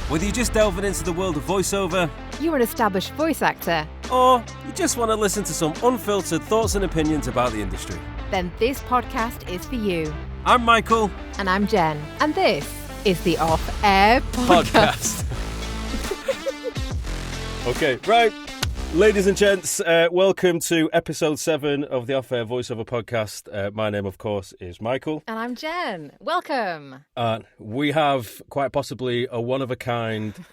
Whether you're just delving into the world of voiceover, you're an established voice actor, or you just want to listen to some unfiltered thoughts and opinions about the industry, then this podcast is for you. I'm Michael. And I'm Jen. And this is the Off Air Podcast. Okay, right. Ladies and gents, welcome to episode 7 of the Off Air Voiceover Podcast. My name, of course, is Michael. And I'm Jen. Welcome. We have quite possibly a one-of-a-kind,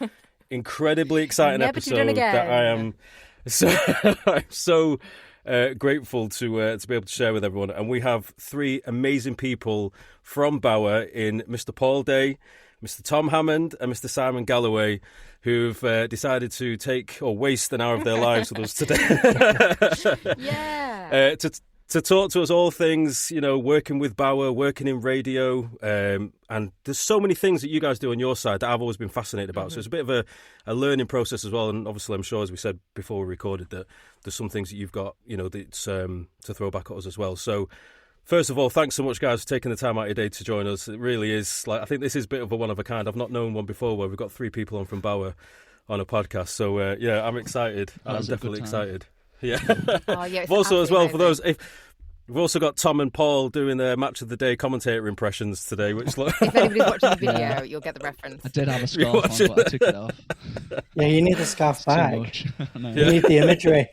incredibly exciting episode that I am so grateful to be able to share with everyone. And we have 3 amazing people from Bauer in Mr. Paul Day, Mr. Tom Hammond and Mr. Simon Galloway, who've decided to take or waste an hour of their lives with us today. Yeah. To talk to us all things, you know, working with Bauer, working in radio, and there's so many things that you guys do on your side that I've always been fascinated about. Mm-hmm. So it's a bit of a learning process as well. And obviously, I'm sure, as we said before we recorded, that there's some things that you've got, you know, that's to throw back at us as well. So first of all, thanks so much, guys, for taking the time out of your day to join us. It really is, like, I think this is a bit of a one-of-a-kind. I've not known one before where we've got 3 people on from Bauer on a podcast. So, yeah, I'm excited. I'm definitely excited. Yeah. Oh, yeah, it's also, as well, amazing. for those... We've also got Tom and Paul doing their Match of the Day commentator impressions today, which... If anybody's watching the video, you'll get the reference. I did have a scarf on, but I took it off. Yeah, you need the scarf back. Too much. You need the imagery.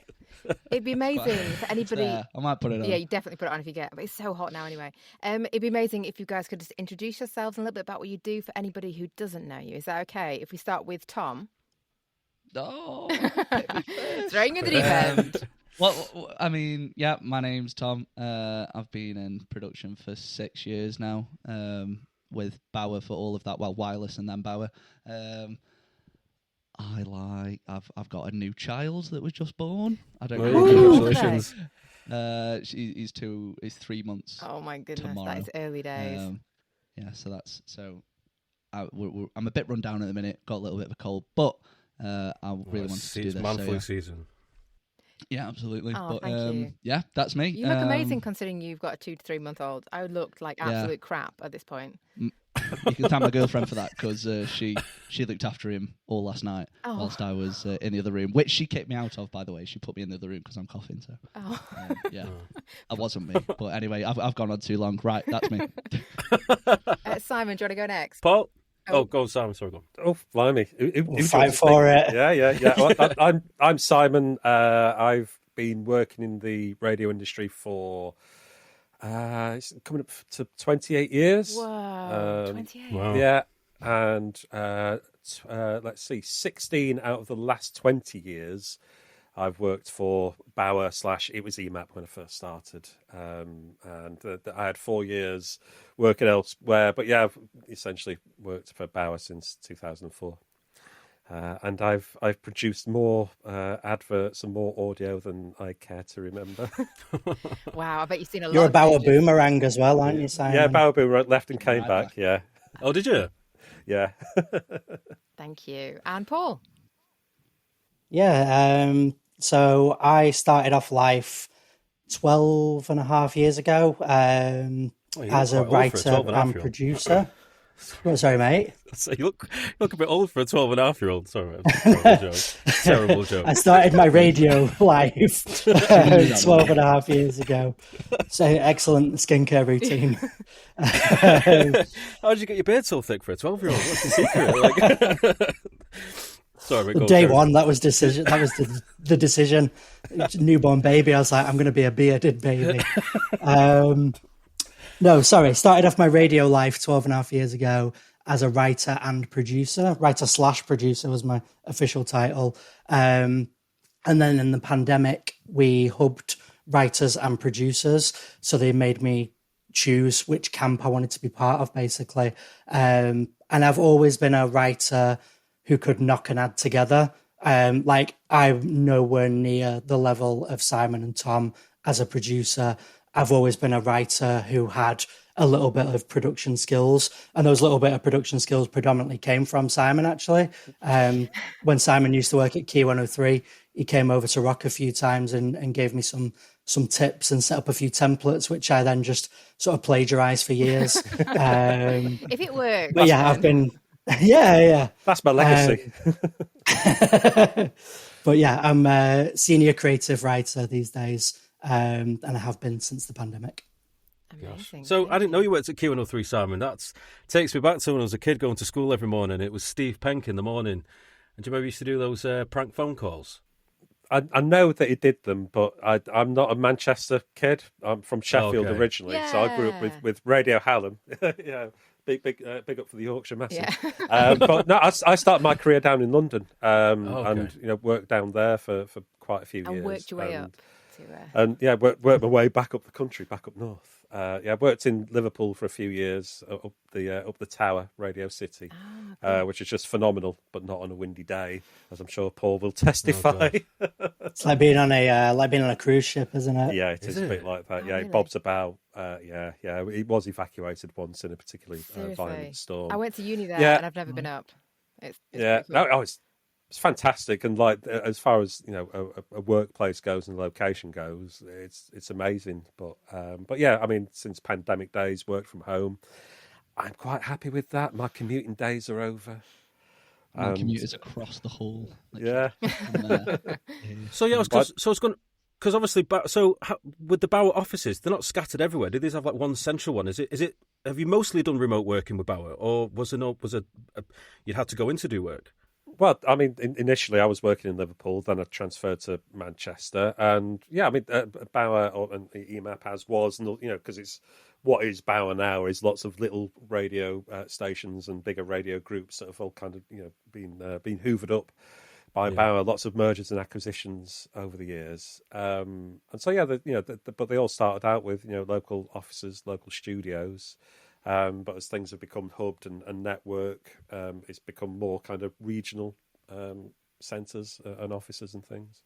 It'd be amazing for anybody... I might put it on. Yeah, you definitely put it on if you get... But it's so hot now anyway. It'd be amazing if you guys could just introduce yourselves and a little bit about what you do for anybody who doesn't know you. Is that okay? If we start with Tom. Oh, Throwing in the deep end. Well, I mean, yeah, my name's Tom. I've been in production for 6 years now, with Bauer for all of that. Well, Wireless and then Bauer. I've got a new child that was just born. I don't know. Congratulations. He's 3 months. Oh my goodness, tomorrow. that is early days. I'm a bit run down at the minute. Got a little bit of a cold, but I really wanted to do this. It's man flu season. Yeah, absolutely. Oh, but thank you. yeah, that's me. You look amazing considering you've got a 2 to 3 month old. I would look like absolute crap at this point. You can thank my girlfriend for that because she looked after him all last night whilst I was in the other room, which she kicked me out of, by the way. She put me in the other room because I'm coughing. So yeah, I wasn't me. But anyway, I've gone on too long. Right, that's me. Simon, do you want to go next? Paul? Oh, go on, Simon. Sorry, go on. Oh, blimey. We'll fight for it. Yeah. Well, I'm Simon. I've been working in the radio industry for it's coming up to 28 years. Whoa, 28. Wow. Yeah, and let's see, 16 out of the last 20 years I've worked for Bauer / it was EMAP when I first started, and I had 4 years working elsewhere. But yeah, I've essentially worked for Bauer since 2004, and I've produced more adverts and more audio than I care to remember. Wow, I bet you've seen a lot. You're a of Bauer pages. boomerang as well, aren't you, Simon? Yeah, Bauer Power left and came back. Yeah. Oh, did you? Yeah. Thank you. And Paul? Yeah, so I started off life 12 and a half years ago as a writer and producer. Oh, sorry, mate. So you look a bit old for a 12-and-a-half-year-old. Sorry, terrible joke. Terrible joke. I started my radio life 12 and a half years ago. So excellent skincare routine. How did you get your beard so thick for a 12-year-old? What's the secret? Like... Sorry, mate, Day one, that was decision. That was the decision. Newborn baby. I was like, I'm going to be a bearded baby. No, sorry. Started off my radio life 12 and a half years ago as a writer and producer. Writer / producer was my official title. And then in the pandemic, we hubbed writers and producers. So they made me choose which camp I wanted to be part of, basically. And I've always been a writer who could knock an ad together. Like, I'm nowhere near the level of Simon and Tom as a producer. I've always been a writer who had a little bit of production skills, and those little bit of production skills predominantly came from Simon, actually. When Simon used to work at Key 103, he came over to Rock a few times and gave me some tips and set up a few templates, which I then just sort of plagiarised for years. If it works. But yeah, I've been Yeah. That's my legacy. But yeah, I'm a senior creative writer these days, and I have been since the pandemic. Amazing. So I didn't know you worked at Q103, Simon. That takes me back to when I was a kid going to school every morning. It was Steve Penk in the morning. And do you remember you used to do those prank phone calls? I know that he did them, but I'm not a Manchester kid. I'm from Sheffield originally, so I grew up with Radio Hallam. Yeah, big up for the Yorkshire Massive. Yeah. But no, I started my career down in London, and worked down there for quite a few years. And worked your way up. And yeah, worked my way back up the country, back up north. I worked in Liverpool for a few years, up the Tower, Radio City, which is just phenomenal, but not on a windy day, as I'm sure Paul will testify. It's like being on a cruise ship, isn't it? Yeah, it is a bit like that. Oh, yeah, really? it bobs about. Yeah. He was evacuated once in a particularly violent storm. I went to uni there, Yeah. and I've never been up. It's Yeah, pretty cool. it's fantastic, and like as far as a workplace goes and location goes, it's amazing. But yeah, I mean, since pandemic days, work from home, I'm quite happy with that. My commuting days are over. My commute is across the hall. Yeah. So yeah, I was going because obviously, with the Bauer offices, they're not scattered everywhere. Do these have like one central one? Is it? Have you mostly done remote working with Bauer, or you had to go in to do work? Well, I mean, initially I was working in Liverpool, then I transferred to Manchester, and yeah, I mean, Bauer and EMAP as was, because it's what is Bauer now is lots of little radio stations and bigger radio groups that have all kind of been hoovered up by Bauer. Lots of mergers and acquisitions over the years, and so yeah, but they all started out with local offices, local studios. But as things have become hubbed and network, it's become more kind of regional centres and offices and things.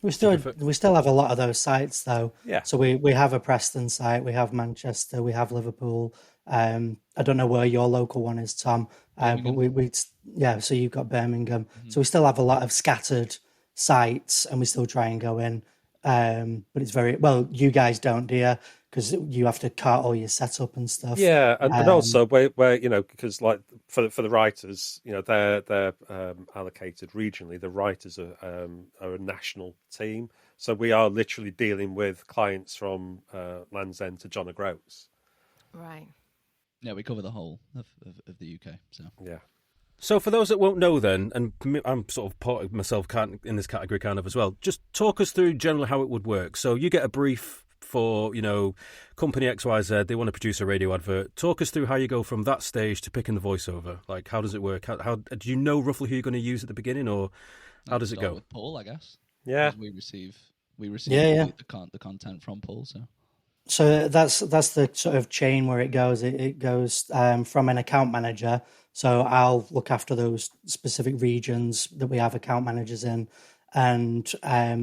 We still have a lot of those sites though. Yeah. So we have a Preston site, we have Manchester, we have Liverpool. I don't know where your local one is, Tom, but so you've got Birmingham. Mm-hmm. So we still have a lot of scattered sites, and we still try and go in. But it's very well. You guys don't, do you? Because you have to cart all your setup and stuff. Yeah, and also where because like for the writers, they're allocated regionally. The writers are a national team, so we are literally dealing with clients from Land's End to John O'Groats. Right. Yeah, we cover the whole of the UK. So yeah. So for those that won't know then, and I'm sort of part of myself in this category kind of as well, just talk us through generally how it would work. So you get a brief for, company XYZ, they want to produce a radio advert. Talk us through how you go from that stage to picking the voiceover. Like, how does it work? How do you know roughly who you're going to use at the beginning, or how does it go? With Paul, I guess. Yeah. We receive the content from Paul, So that's the sort of chain where it goes. It goes from an account manager. So I'll look after those specific regions that we have account managers in, and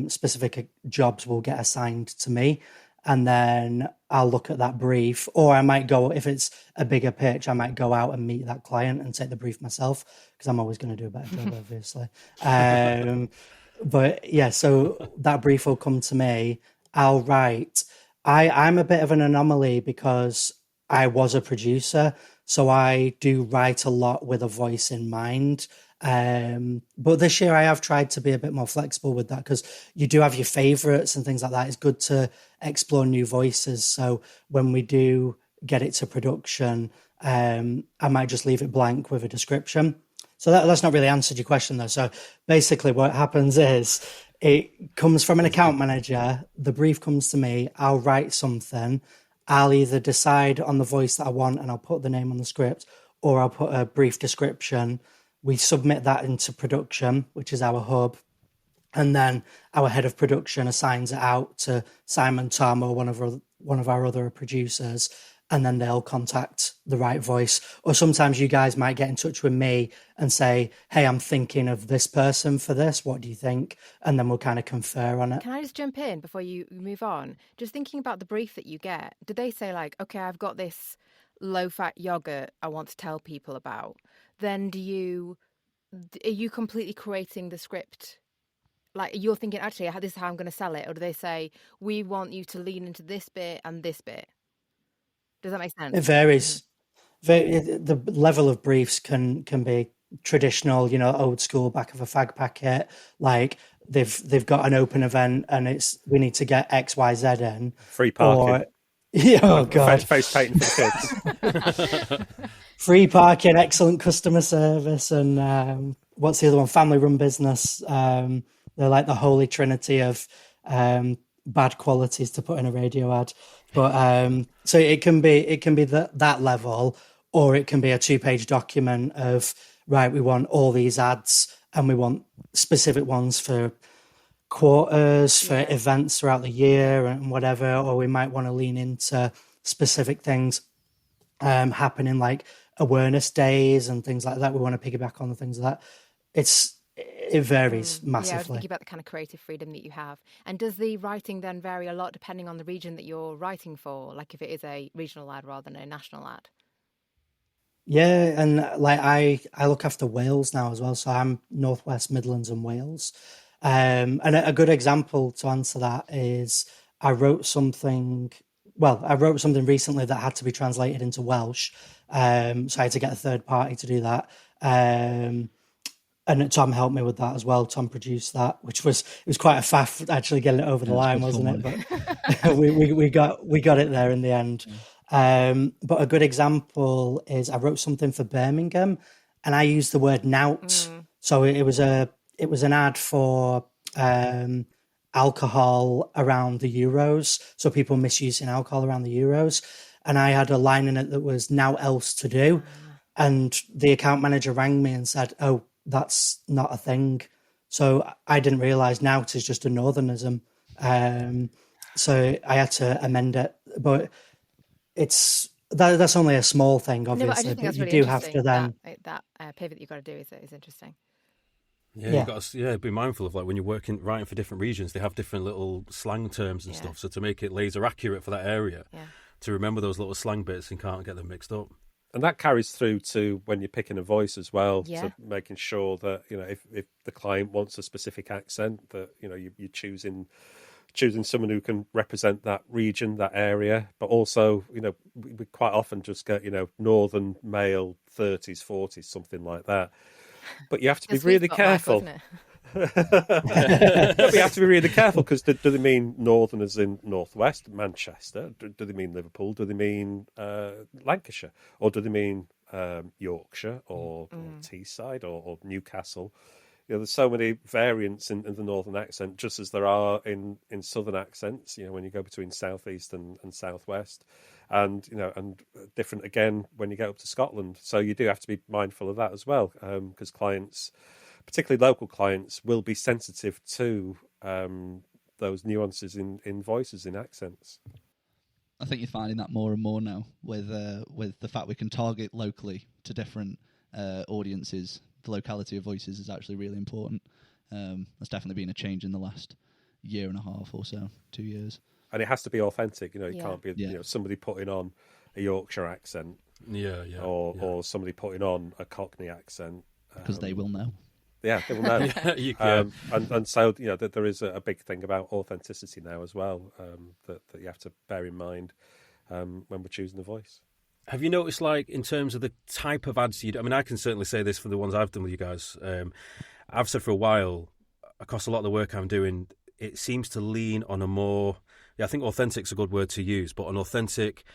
specific jobs will get assigned to me. And then I'll look at that brief, or I might go, if it's a bigger pitch, I might go out and meet that client and take the brief myself, because I'm always going to do a better job, obviously. But yeah, so that brief will come to me. I'll write. I'm a bit of an anomaly because I was a producer, so I do write a lot with a voice in mind. But this year I have tried to be a bit more flexible with that, because you do have your favorites and things like that. It's good to explore new voices. So when we do get it to production, I might just leave it blank with a description. So that's not really answered your question though. So basically what happens is it comes from an account manager. The brief comes to me. I'll write something. I'll either decide on the voice that I want and I'll put the name on the script, or I'll put a brief description. We submit that into production, which is our hub. And then our head of production assigns it out to Simon, Tom, or one of our other producers. And then they'll contact the right voice. Or sometimes you guys might get in touch with me and say, hey, I'm thinking of this person for this. What do you think? And then we'll kind of confer on it. Can I just jump in before you move on? Just thinking about the brief that you get, do they say like, okay, I've got this low-fat yogurt I want to tell people about? Then are you completely creating the script? Like, you're thinking, actually, this is how I'm going to sell it? Or do they say, we want you to lean into this bit and this bit? Does that make sense? It varies. the level of briefs can be traditional, old school, back of a fag packet. Like they've got an open event and we need to get X, Y, Z in. Free parking. Or, oh God, face painting for the kids. Free parking, excellent customer service, and what's the other one? Family run business. They're like the holy trinity of bad qualities to put in a radio ad. But so it can be that level, or it can be a 2-page document of, right, we want all these ads and we want specific ones for quarters, for events throughout the year and whatever, or we might want to lean into specific things happening, like awareness days and things like that. We want to piggyback on the things like that. It varies massively. Yeah, I was thinking about the kind of creative freedom that you have. And does the writing then vary a lot depending on the region that you're writing for? Like if it is a regional ad rather than a national ad? Yeah, and like I look after Wales now as well, so I'm Northwest Midlands and Wales. And a good example to answer that is I wrote something recently that had to be translated into Welsh. So I had to get a third party to do that. And Tom helped me with that as well. Tom produced that, it was quite a faff actually getting it over the line, wasn't it? But we got it there in the end. But a good example is I wrote something for Birmingham, and I used the word nout. So it was an ad for alcohol around the Euros, so people misusing alcohol around the Euros, and I had a line in it that was "now else to do," and the account manager rang me and said, "Oh, that's not a thing." So I didn't realise nout is just a northernism. So I had to amend it, but that's only a small thing, obviously. No, but I just think that's you really do have to then that pivot you've got to do is interesting. Yeah, you've got to be mindful of, like, when you're writing for different regions, they have different little slang terms and stuff. So to make it laser accurate for that area, to remember those little slang bits and can't get them mixed up. And that carries through to when you're picking a voice as well, to making sure that, if the client wants a specific accent, that, you're choosing someone who can represent that region, that area. But also, we quite often just get, northern male, 30s, 40s, something like that. But you have to be really careful. But you have to be really careful, because do they mean northerners in northwest Manchester? Do they mean Liverpool? Do they mean Lancashire? Or do they mean Yorkshire or Teesside or Newcastle? There's so many variants in the northern accent, just as there are in southern accents. When you go between southeast and southwest, and and different again when you get up to Scotland. So you do have to be mindful of that as well, because clients, particularly local clients, will be sensitive to those nuances in voices, in accents. I think you're finding that more and more now with the fact we can target locally to different audiences. The locality of voices is actually really important. There's definitely been a change in the last year and a half or so, 2 years. And it has to be authentic. You can't be somebody putting on a Yorkshire accent, or somebody putting on a Cockney accent, because they will know. Yeah, they will know. And so that there is a big thing about authenticity now as well, that you have to bear in mind when we're choosing a voice. Have you noticed, like, in terms of the type of ads you do? I mean, I can certainly say this for the ones I've done with you guys. I've said for a while, across a lot of the work I'm doing, it seems to lean on a more, I think authentic's a good word to use, but an authentic,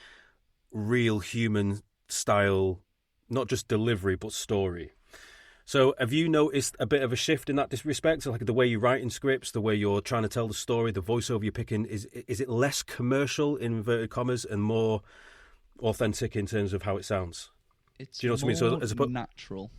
real human style, not just delivery, but story. So have you noticed a bit of a shift in that respect? So, like, the way you write in scripts, the way you're trying to tell the story, the voiceover you're picking, is it less commercial, in inverted commas, and more authentic in terms of how it sounds? It's Do you know what I mean? So as natural,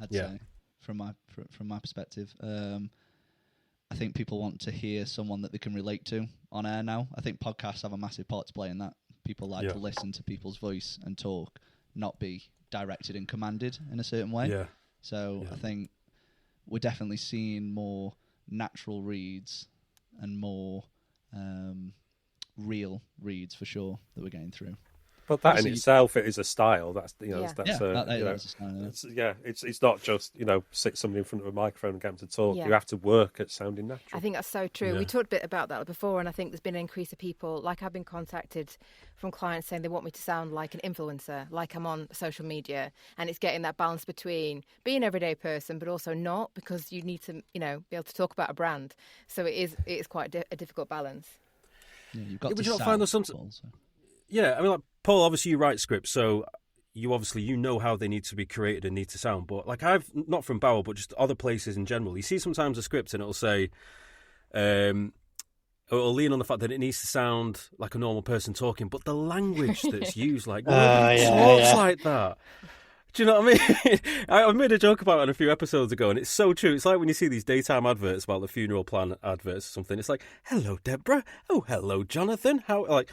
I'd say, from my perspective. I think people want to hear someone that they can relate to on air now. I think podcasts have a massive part to play in that. People like to listen to people's voice and talk, not be directed and commanded in a certain way. Yeah. So I think we're definitely seeing more natural reads and more real reads, for sure, that we're getting through. But that in itself, it is a style. That's that's a style. It's not just sit somebody in front of a microphone and get them to talk. Yeah. You have to work at sounding natural. I think that's so true. Yeah. We talked a bit about that before, and I think there's been an increase of people. Like I've been contacted from clients saying they want me to sound like an influencer, like I'm on social media, and it's getting that balance between being an everyday person, but also not, because you need to be able to talk about a brand. So it is quite a difficult balance. Yeah, you've got Would to you not find there's some? Yeah, I mean, like Paul, obviously you write scripts, so you obviously know how they need to be created and need to sound. But like I've not from Bauer, but just other places in general. You see sometimes a script and it'll say, it'll lean on the fact that it needs to sound like a normal person talking, but the language that's used, like nobody talks like that. Do you know what I mean? I made a joke about it a few episodes ago, and it's so true. It's like when you see these daytime adverts about the funeral plan adverts or something. It's like, "Hello, Deborah. Oh, hello, Jonathan." How like.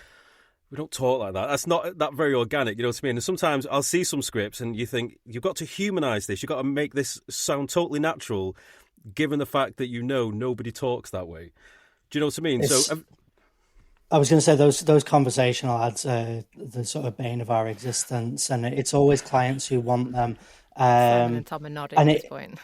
We don't talk like that. That's not that very organic, you know what I mean? And sometimes I'll see some scripts and you think, you've got to humanise this. You've got to make this sound totally natural, given the fact that nobody talks that way. Do you know what I mean? I was going to say those conversational ads are the sort of bane of our existence, and it's always clients who want them. Simon and Tom are nodding at this point.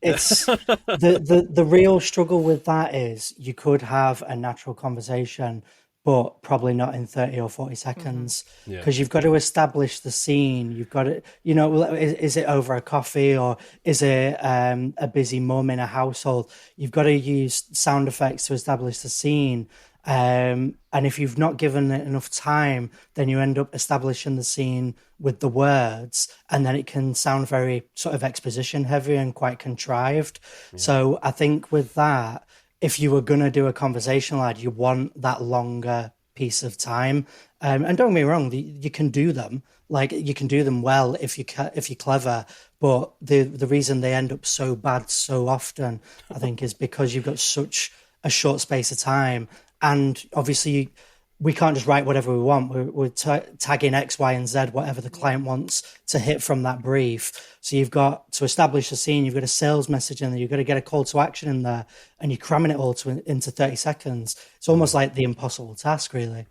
It's the real struggle with that is you could have a natural conversation, but probably not in 30 or 40 seconds, because you've got to establish the scene. You've got to, is it over a coffee or is it a busy mum in a household? You've got to use sound effects to establish the scene. And if you've not given it enough time, then you end up establishing the scene with the words, and then it can sound very sort of exposition heavy and quite contrived. Yeah. So I think with that, if you were going to do a conversational ad, you want that longer piece of time. And don't get me wrong, you can do them. Like, you can do them well if you're clever. But the reason they end up so bad so often, I think, is because you've got such a short space of time. And obviously, we can't just write whatever we want. We're tagging X, Y, and Z, whatever the client wants to hit from that brief. So you've got to establish a scene, you've got a sales message in there, you've got to get a call to action in there, and you're cramming it all into 30 seconds. It's almost like the impossible task, really.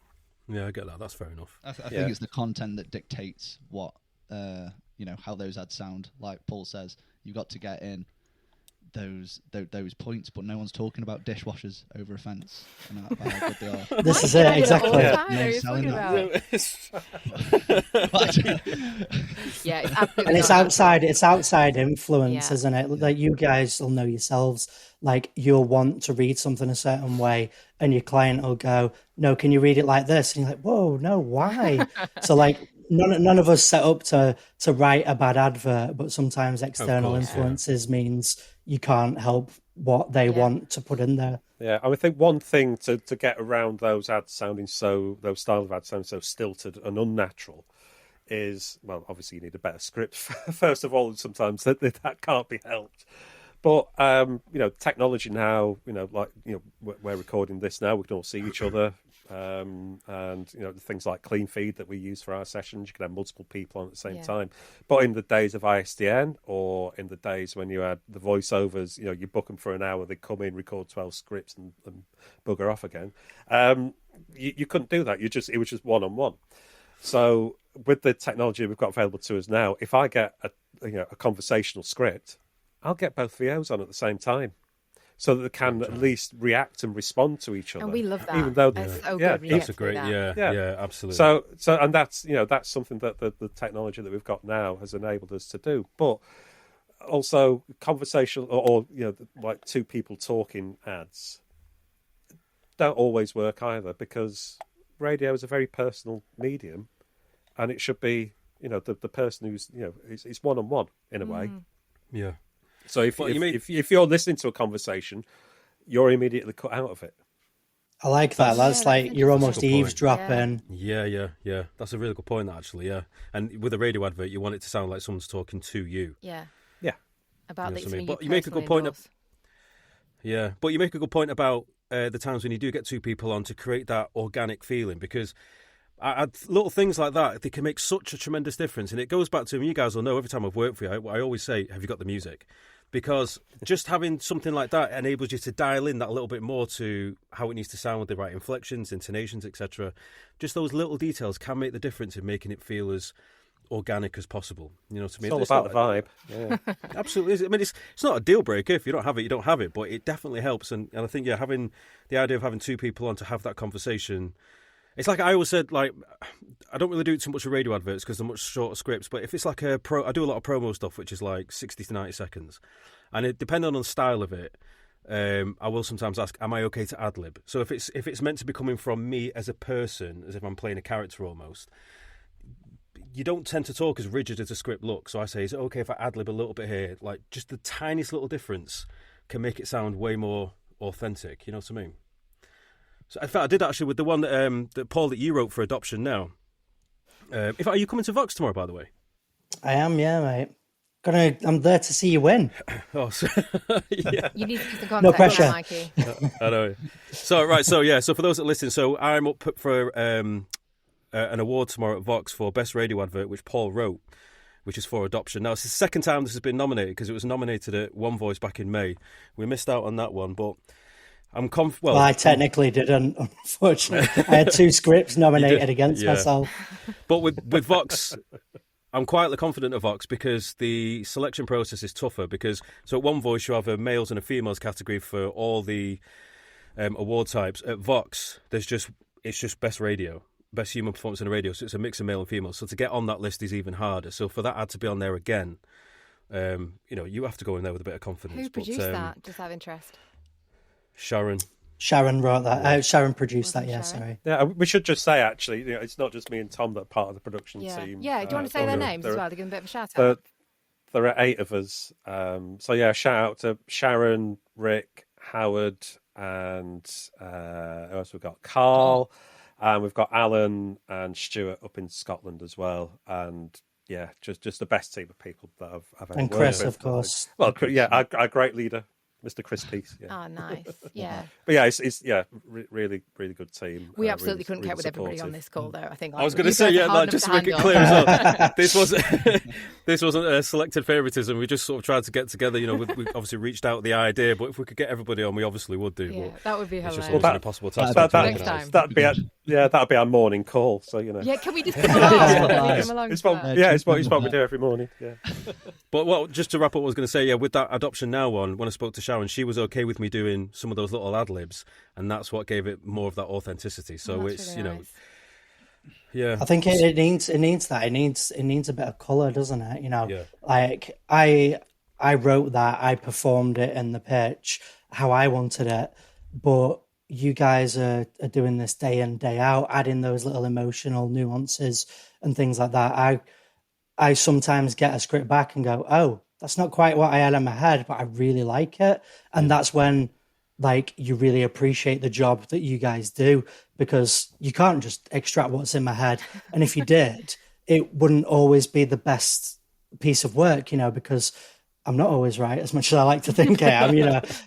Yeah, I get that. That's fair enough. I think it's the content that dictates what, how those ads sound. Like Paul says, you've got to get in those points, but no one's talking about dishwashers over a fence and how good they are. This is it, exactly. Yeah, it's absolutely. And it's outside influence, isn't it? Like, you guys will know yourselves. Like, you'll want to read something a certain way, and your client will go, "No, can you read it like this?" And you're like, "Whoa, no, why?" So like, none of us set up to write a bad advert, but sometimes external influences means you can't help what they want to put in there. Yeah, I think one thing to get around those styles of ads sounding so stilted and unnatural is, well, obviously you need a better script first of all. Sometimes that can't be helped. But technology now, we're recording this now. We can all see each other, and things like clean feed that we use for our sessions. You can have multiple people on at the same time. But in the days of ISDN, or in the days when you had the voiceovers, you book them for an hour, they come in, record 12 scripts, and bugger off again. You couldn't do that. It was just one-on-one. So with the technology we've got available to us now, if I get a conversational script, I'll get both VOs on at the same time, so that they can at least react and respond to each other. And we love that. Even though that's so good. Good. That's a great, absolutely. So, and that's that's something that the technology that we've got now has enabled us to do. But also, conversational or like two people talking ads don't always work either, because radio is a very personal medium, and it should be the person who's it's one-on-one in a way. Yeah. So if you're listening to a conversation, you're immediately cut out of it. I like that. That's like you're almost eavesdropping. Yeah. That's a really good point, actually. Yeah, and with a radio advert, you want it to sound like someone's talking to you. Yeah. You About know that, what I mean? But you make a good point. But you make a good point about the times when you do get two people on to create that organic feeling, because little things like that, they can make such a tremendous difference. And it goes back to, you guys will know, every time I've worked for you, I always say, have you got the music? because just having something like that enables you to dial in that a little bit more to how it needs to sound with the right inflections, intonations, etc. Just those little details can make the difference in making it feel as organic as possible. You know, to me, it's all about the vibe. Yeah. Absolutely. I mean, it's not a deal breaker. If you don't have it, you don't have it. But it definitely helps. And I think, having the idea of having two people on to have that conversation. It's like I always said, like, I don't really do too much with radio adverts because they're much shorter scripts. But if it's like I do a lot of promo stuff, which is like 60 to 90 seconds. And depending on the style of it, I will sometimes ask, am I okay to ad-lib? So if it's meant to be coming from me as a person, as if I'm playing a character almost, you don't tend to talk as rigid as a script looks. So I say, is it okay if I ad-lib a little bit here? Like, just the tiniest little difference can make it sound way more authentic. You know what I mean? So in fact, I did actually with the one that Paul, that you wrote for Adoption Now. Are you coming to Vox tomorrow, by the way? I am, yeah, mate. I'm there to see you win. Oh, yeah. You need to get the context, No pressure. Mikey. I know. So for those that listen, so I'm up for an award tomorrow at Vox for Best Radio Advert, which Paul wrote, which is for Adoption. Now, it's the second time this has been nominated because it was nominated at One Voice back in May. We missed out on that one, but I'm well, I technically didn't, unfortunately. I had 2 scripts nominated against myself. But with Vox, I'm quietly confident of Vox because the selection process is tougher. Because so at One Voice you have a males and a females category for all the award types. At Vox, it's just best radio, best human performance in a radio. So it's a mix of male and female. So to get on that list is even harder. So for that ad to be on there again, you have to go in there with a bit of confidence. Who produced that? Just out of interest. Sharon wrote that. Sharon produced that. Yeah, Sharon? sorry. Yeah, we should just say actually, it's not just me and Tom that are part of the production team. Yeah, do you want to say their names as well? To give them a bit of a shout out. There are 8 of us. So yeah, shout out to Sharon, Rick, Howard, and who else we've got? Carl, and we've got Alan and Stuart up in Scotland as well. And yeah, just the best team of people that I've ever And worked Chris, with. of course. Well, yeah, our great leader, Mr. Chris Peace. Yeah. Oh, nice. Yeah. But yeah, it's really, really good team. We absolutely couldn't really cope with everybody on supportive. this call, though. I think I was going to say, just to make it clear as well. This wasn't a selected favouritism. We just sort of tried to get together. We obviously reached out with the idea, but if we could get everybody on, we obviously would do. Yeah, but that would be it's hilarious. just always an impossible task. Next time. That'd be our morning call. So Yeah, can we just come along? Can we come along it's to what, that? it's what we do every morning. Yeah. But just to wrap up, what I was going to say, with that Adoption Now one, when I spoke to Sharon, she was okay with me doing some of those little ad libs, and that's what gave it more of that authenticity. So it's really nice. Yeah, I think it needs that. It needs a bit of colour, doesn't it? Yeah. Like I wrote that, I performed it in the pitch how I wanted it, but you guys are doing this day in, day out, adding those little emotional nuances and things like that. I sometimes get a script back and go, oh, that's not quite what I had in my head, but I really like it. And that's when you really appreciate the job that you guys do, because you can't just extract what's in my head. And if you did, it wouldn't always be the best piece of work, because I'm not always right, as much as I like to think I am,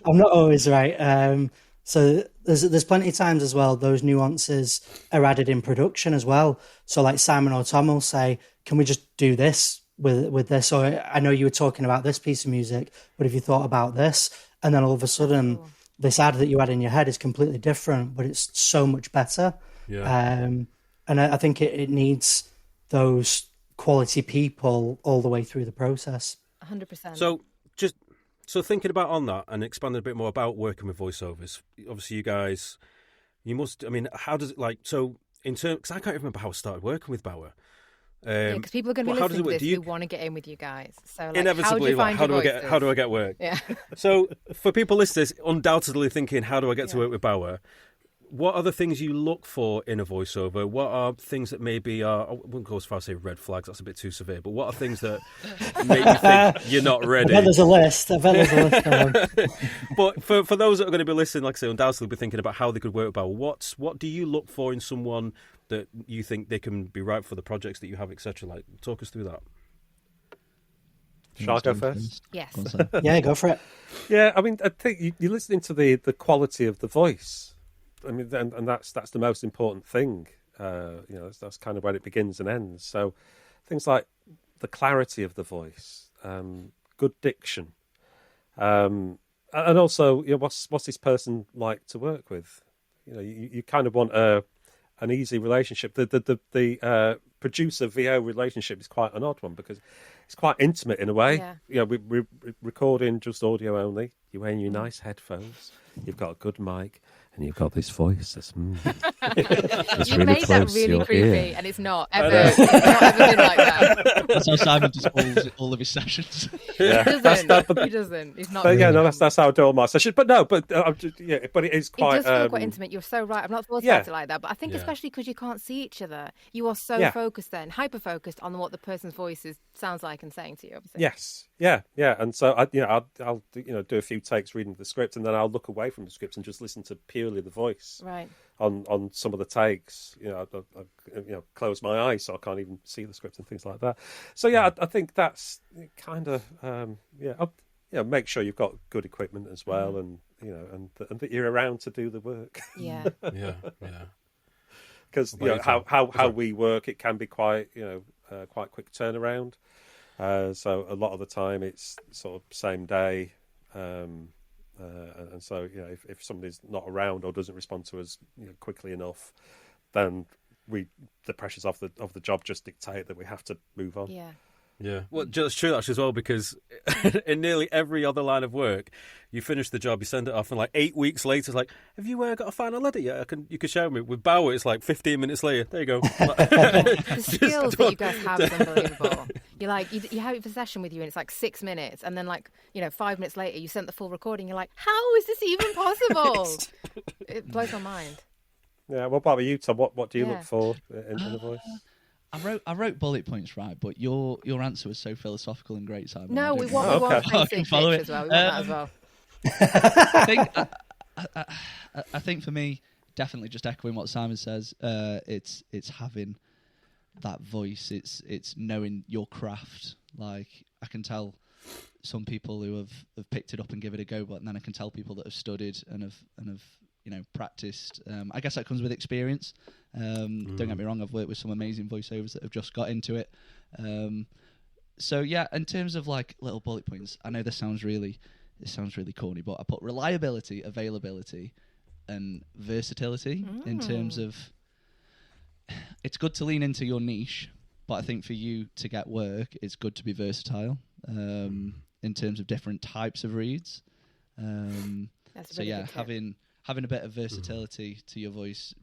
I'm not always right. So there's plenty of times as well, those nuances are added in production as well. So like Simon or Tom will say, can we just do this with this? Or I know you were talking about this piece of music, but have you thought about this? And then all of a sudden, this ad that you had in your head is completely different, but it's so much better. Yeah. And I think it needs those quality people all the way through the process. 100%. So thinking about on that and expanding a bit more about working with voiceovers, obviously you guys, how does it in terms, because I can't remember how I started working with Bauer. Because people are going to be listening to this who want to get in with you guys. So inevitably, how do I get work? Yeah. So for people listening, undoubtedly thinking, how do I get to work with Bauer? What are the things you look for in a voiceover? What are things that maybe are, I wouldn't go as far as say red flags, that's a bit too severe, but what are things that make you think you're not ready? I bet there's a list. But for those that are going to be listening, like I say, undoubtedly be thinking about how they could work with Bauer. What do you look for in someone that you think they can be right for the projects that you have, etc.? Talk us through that. Shall I go first? Yes. Yeah, go for it. Yeah, I think you're listening to the quality of the voice. And that's the most important thing. That's kind of where it begins and ends. So things like the clarity of the voice, good diction, And also, what's this person like to work with? You kind of want an easy relationship. The producer VO relationship is quite an odd one because it's quite intimate in a way. Yeah. We're recording just audio only. You're wearing your nice headphones. You've got a good mic. And you've got this voice that's it's you really made that close to really your creepy, ear. and it's not ever. It's not ever been like that. That's how Simon does all of his sessions. Yeah, He doesn't. He's not. But really. that's how I do all my sessions. But no, but but it is quite. It does feel quite intimate. You're so right. I've not thought about it like that, but I think especially because you can't see each other, you are so focused then, hyper focused on what the person's voice sounds like and saying to you. Obviously. Yes, yeah. And so I'll do a few takes reading the script, and then I'll look away from the script and just listen to purely the voice. Right. On some of the takes, I close my eyes so I can't even see the script and things like that. So I think that's kind of make sure you've got good equipment as well, and that you're around to do the work. Yeah. Yeah. Because how we work, it can be quite quite quick turnaround. So a lot of the time it's sort of same day. And so, if somebody's not around or doesn't respond to us quickly enough, then the pressures of the job just dictate that we have to move on. Yeah. Yeah, well, it's true actually as well, because in nearly every other line of work, you finish the job, you send it off, and like 8 weeks later, it's like, have you got a final edit yet? You can show me. With Bauer, it's like 15 minutes later. There you go. The skills that you guys have is unbelievable. You're like, you have a session with you, and it's like 6 minutes, and then 5 minutes later, you sent the full recording. You're like, how is this even possible? It blows my mind. Yeah. What about you, Tom? What do you look for in the voice? I wrote bullet points, right? But your answer was so philosophical and great, Simon. No, we want basic follow it as well. We want that as well. I think for me, definitely just echoing what Simon says. It's having that voice. It's knowing your craft. Like, I can tell some people who have picked it up and give it a go, but then I can tell people that have studied and have practiced. I guess that comes with experience. Don't get me wrong, I've worked with some amazing voiceovers that have just got into it. So yeah, in terms of like little bullet points, I know this sounds really corny, but I put reliability, availability, and versatility in terms of, it's good to lean into your niche, but I think for you to get work, it's good to be versatile in terms of different types of reads. That's really good tip. Having a bit of versatility to your voice,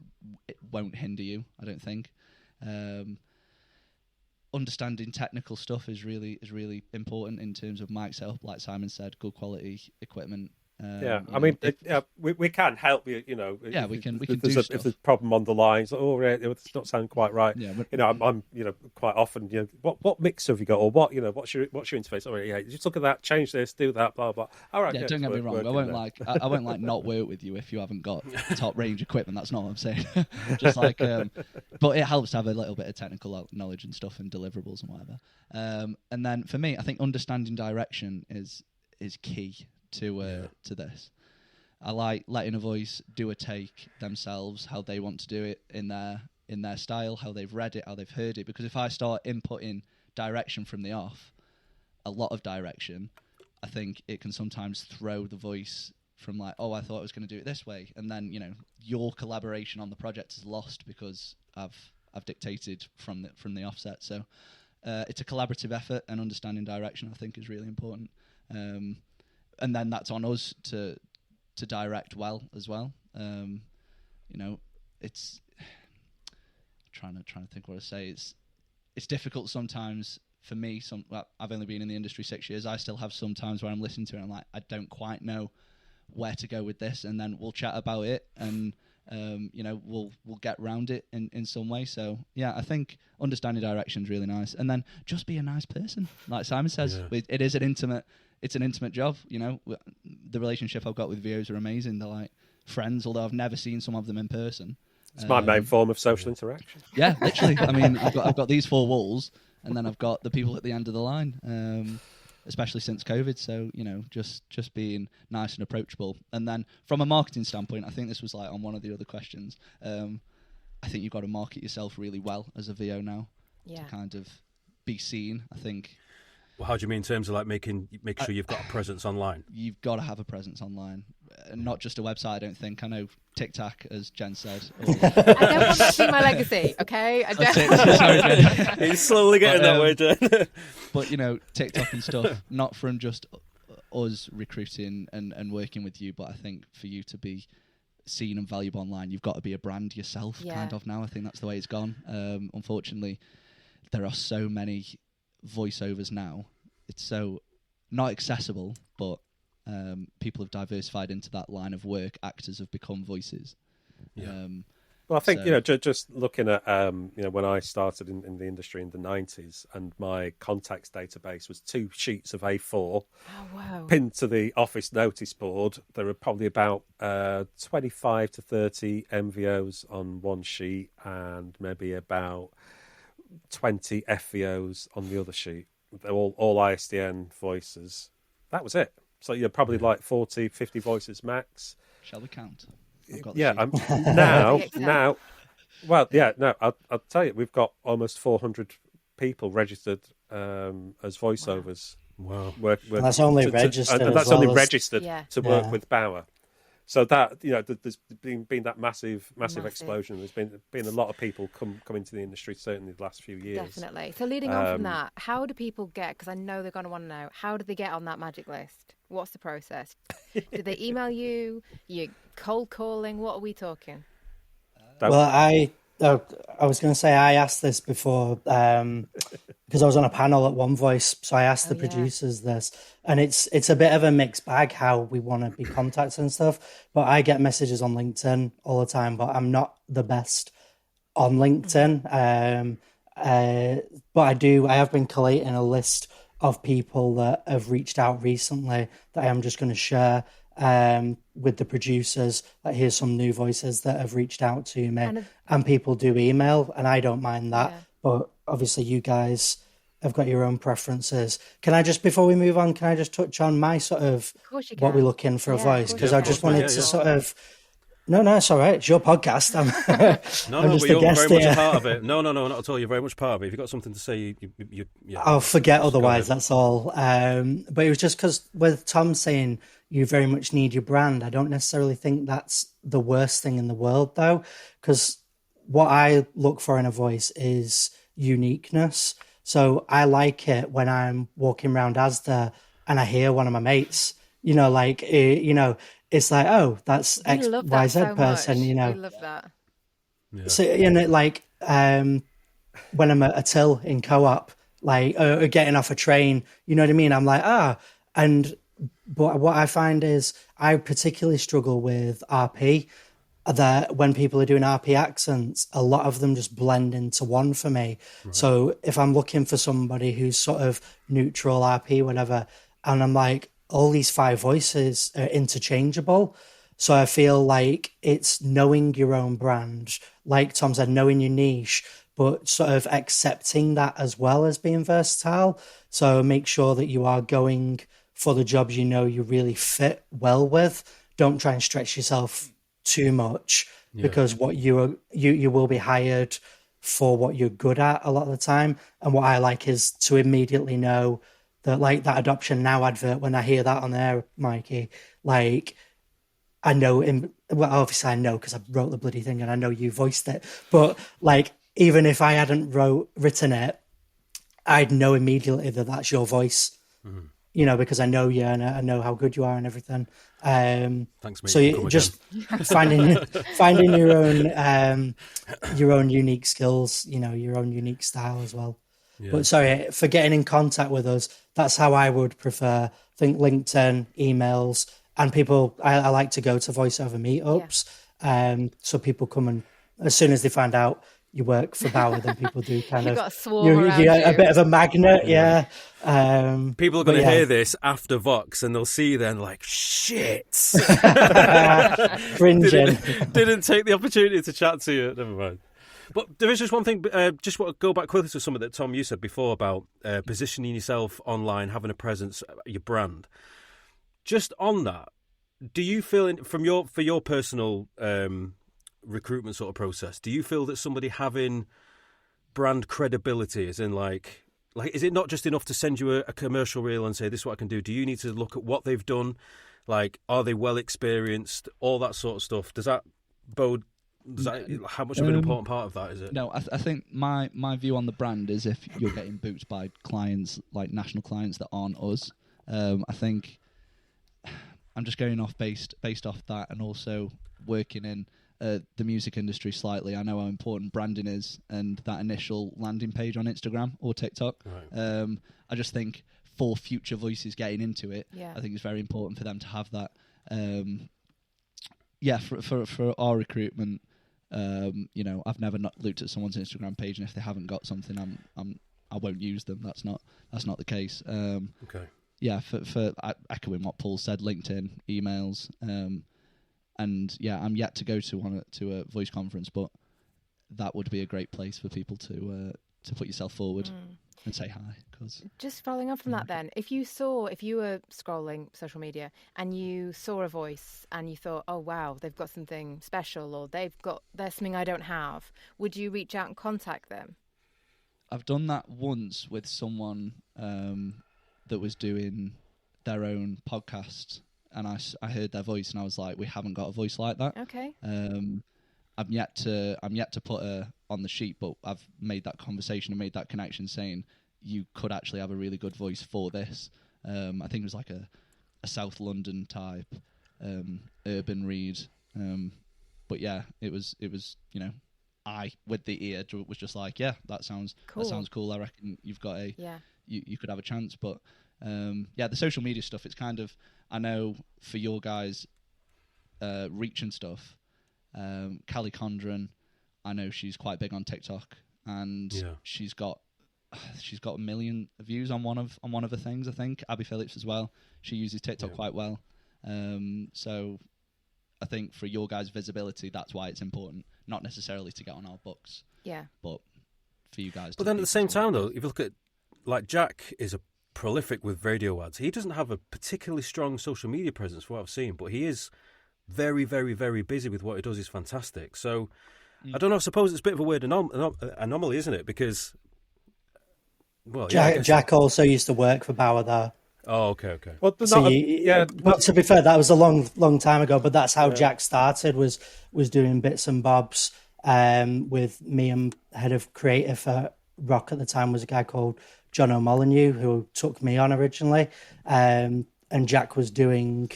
it won't hinder you, I don't think. Understanding technical stuff is really important in terms of mic setup, like Simon said, good quality equipment. We can help you. Yeah, we can if do stuff. If there's a problem on the lines, it's not sounding quite right. Yeah, I'm quite often, what mix have you got, or what's your interface? Oh yeah, just look at that, change this, do that, blah blah. All right, yeah, don't get me wrong. I won't like not work with you if you haven't got top range equipment. That's not what I'm saying. Just like, but it helps to have a little bit of technical knowledge and stuff and deliverables and whatever. And then for me, I think understanding direction is key to this. I like letting a voice do a take themselves, how they want to do it in their style, how they've read it, how they've heard it. Because if I start inputting direction from the off, a lot of direction, I think it can sometimes throw the voice from like, oh, I thought I was going to do it this way, and then your collaboration on the project is lost because I've dictated from the offset. So it's a collaborative effort, and understanding direction I think is really important. And then that's on us to direct well as well. It's trying to think what to say. It's difficult sometimes for me. I've only been in the industry 6 years. I still have some times where I'm listening to it and I'm like, I don't quite know where to go with this, and then we'll chat about it and we'll get round it in some way. So yeah, I think understanding direction is really nice, and then just be a nice person, like Simon says. It is it's an intimate job. The relationship I've got with VOs are amazing. They're like friends, although I've never seen some of them in person. It's my main form of social interaction. Yeah, literally. I mean, I've got these four walls, and then I've got the people at the end of the line. Especially since COVID, so just being nice and approachable. And then from a marketing standpoint, I think this was like on one of the other questions. I think you've got to market yourself really well as a VO now to kind of be seen. I think Well, how do you mean in terms of like making sure you've got a presence online? You've got to have a presence online, not just a website. I don't think. I know TikTok, as Jen said. I don't want that to be my legacy, okay? I don't. Sorry, Jen. He's slowly getting that way, Jen. But TikTok and stuff, not from just us recruiting and working with you, but I think for you to be seen and valuable online, you've got to be a brand yourself, kind of now. I think that's the way it's gone. Unfortunately, there are so many voiceovers now. It's so not accessible, but people have diversified into that line of work. Actors have become voices. Yeah. Well, I think, just looking at, when I started in the industry in the 90s, and my contacts database was 2 sheets of A4 pinned to the office notice board. There were probably about 25 to 30 MVOs on one sheet and maybe about 20 FVOs on the other sheet. They're all ISDN voices. That was it. So you're probably like 40, 50 voices max. Shall we count? Now. Well, yeah, no. I'll tell you, we've got almost 400 people registered as voiceovers. Wow. And that's only registered. And that's only registered to work with Bauer. So that there's been that massive explosion. There's been a lot of people come into the industry certainly the last few years. Definitely. So leading on from that, how do people get? Because I know they're going to want to know. How do they get on that magic list? What's the process? Do they email you? You cold calling? What are we talking? Well, I was going to say I asked this before because I was on a panel at One Voice, so I asked the producers this, and it's a bit of a mixed bag how we want to be contacted and stuff. But I get messages on LinkedIn all the time, but I'm not the best on LinkedIn. But I have been collating a list of people that have reached out recently that I am just going to share with the producers. That here's some new voices that have reached out to me, and people do email, and I don't mind that. But obviously, you guys have got your own preferences. Can I just, before we move on, can I just touch on my sort of what we're looking for a voice? Because I just wanted to sort of. No, it's all right. It's your podcast. I'm just but you're guest very here. much a part of it. No, not at all. You're very much part of it. If you've got something to say, I'll forget otherwise, that's all. But it was just because with Tom saying you very much need your brand, I don't necessarily think that's the worst thing in the world, though, because what I look for in a voice is uniqueness. So I like it when I'm walking around Asda and I hear one of my mates, it's like, oh, that's X, Y, Z person, We love that. Yeah. So, when I'm at a till in Co-op, or getting off a train, you know what I mean? I'm like, but what I find is I particularly struggle with RP, that when people are doing RP accents, a lot of them just blend into one for me. Right. So if I'm looking for somebody who's sort of neutral RP, whatever, and I'm like, all these 5 voices are interchangeable. So I feel like it's knowing your own brand, like Tom said, knowing your niche, but sort of accepting that as well as being versatile. So make sure that you are going for the jobs you really fit well with. Don't try and stretch yourself too much because what you will be hired for what you're good at a lot of the time. And what I like is to immediately know that, like that Adoption Now advert, when I hear that on there, Mikey, like I know obviously I know because I wrote the bloody thing and I know you voiced it, but like even if I hadn't written it, I'd know immediately that that's your voice, because I know you and I know how good you are and everything. Thanks, mate. So you just finding your own unique skills, your own unique style as well. Yeah. But sorry, for getting in contact with us, that's how I would prefer. I think LinkedIn, emails, and people, I like to go to voiceover meetups. So people come and as soon as they find out you work for Bauer, then people do kind You've of... got a swarm around you. A bit of a magnet, yeah. People are going to hear this after Vox and they'll see then like, shit. Cringing. Didn't take the opportunity to chat to you. Never mind. But there is just one thing, just want to go back quickly to something that, Tom, you said before about positioning yourself online, having a presence, your brand. Just on that, do you feel, for your personal recruitment sort of process, do you feel that somebody having brand credibility, as in like like, is it not just enough to send you a commercial reel and say, this is what I can do? Do you need to look at what they've done? Like, are they well experienced? All that sort of stuff. Does that bode? How much of an important part of that is it? No, I think my view on the brand is if you're getting booked by clients, like national clients that aren't us, I think I'm just going off based off that, and also working in the music industry slightly. I know how important branding is, and that initial landing page on Instagram or TikTok. Right. I just think for future voices getting into it, I think it's very important for them to have that. For our recruitment, I've never not looked at someone's Instagram page, and if they haven't got something, I won't use them. That's not the case. Okay. Yeah, for echoing what Paul said, LinkedIn, emails, and I'm yet to go to a voice conference, but that would be a great place for people to put yourself forward and say hi. Cause just following up from that, then, if you were scrolling social media and you saw a voice and you thought, oh wow, they've got something special, or there's something I don't have, would you reach out and contact them? I've done that once with someone that was doing their own podcast, and I heard their voice and I was like, we haven't got a voice like that. Okay. I'm yet to put her on the sheet, but I've made that conversation and made that connection, saying you could actually have a really good voice for this. I think it was like a South London type urban read, but yeah, it was I with the ear was just like, yeah, that sounds cool. That sounds cool. I reckon you've got you could have a chance. But the social media stuff, it's kind of, I know for your guys reach and stuff. Callie Condren, I know she's quite big on TikTok, and she's got 1 million views on one of the things. I think Abby Phillips as well. She uses TikTok quite well. So I think for your guys' visibility, that's why it's important, not necessarily to get on our books. Yeah. But for you guys. But then at the same time, though, if you look at, like, Jack is a prolific with radio ads. He doesn't have a particularly strong social media presence, from what I've seen, but he is very, very, very busy with what he does. He's fantastic. So I don't know. I suppose it's a bit of a weird anomaly, isn't it? Because, well, Jack also used to work for Bauer there. Oh, okay. Well, but to be fair, that was a long time ago. But that's how Jack started. Was doing bits and bobs with me, and head of creative at Rock at the time was a guy called John O'Molyneux, who took me on originally, and Jack was doing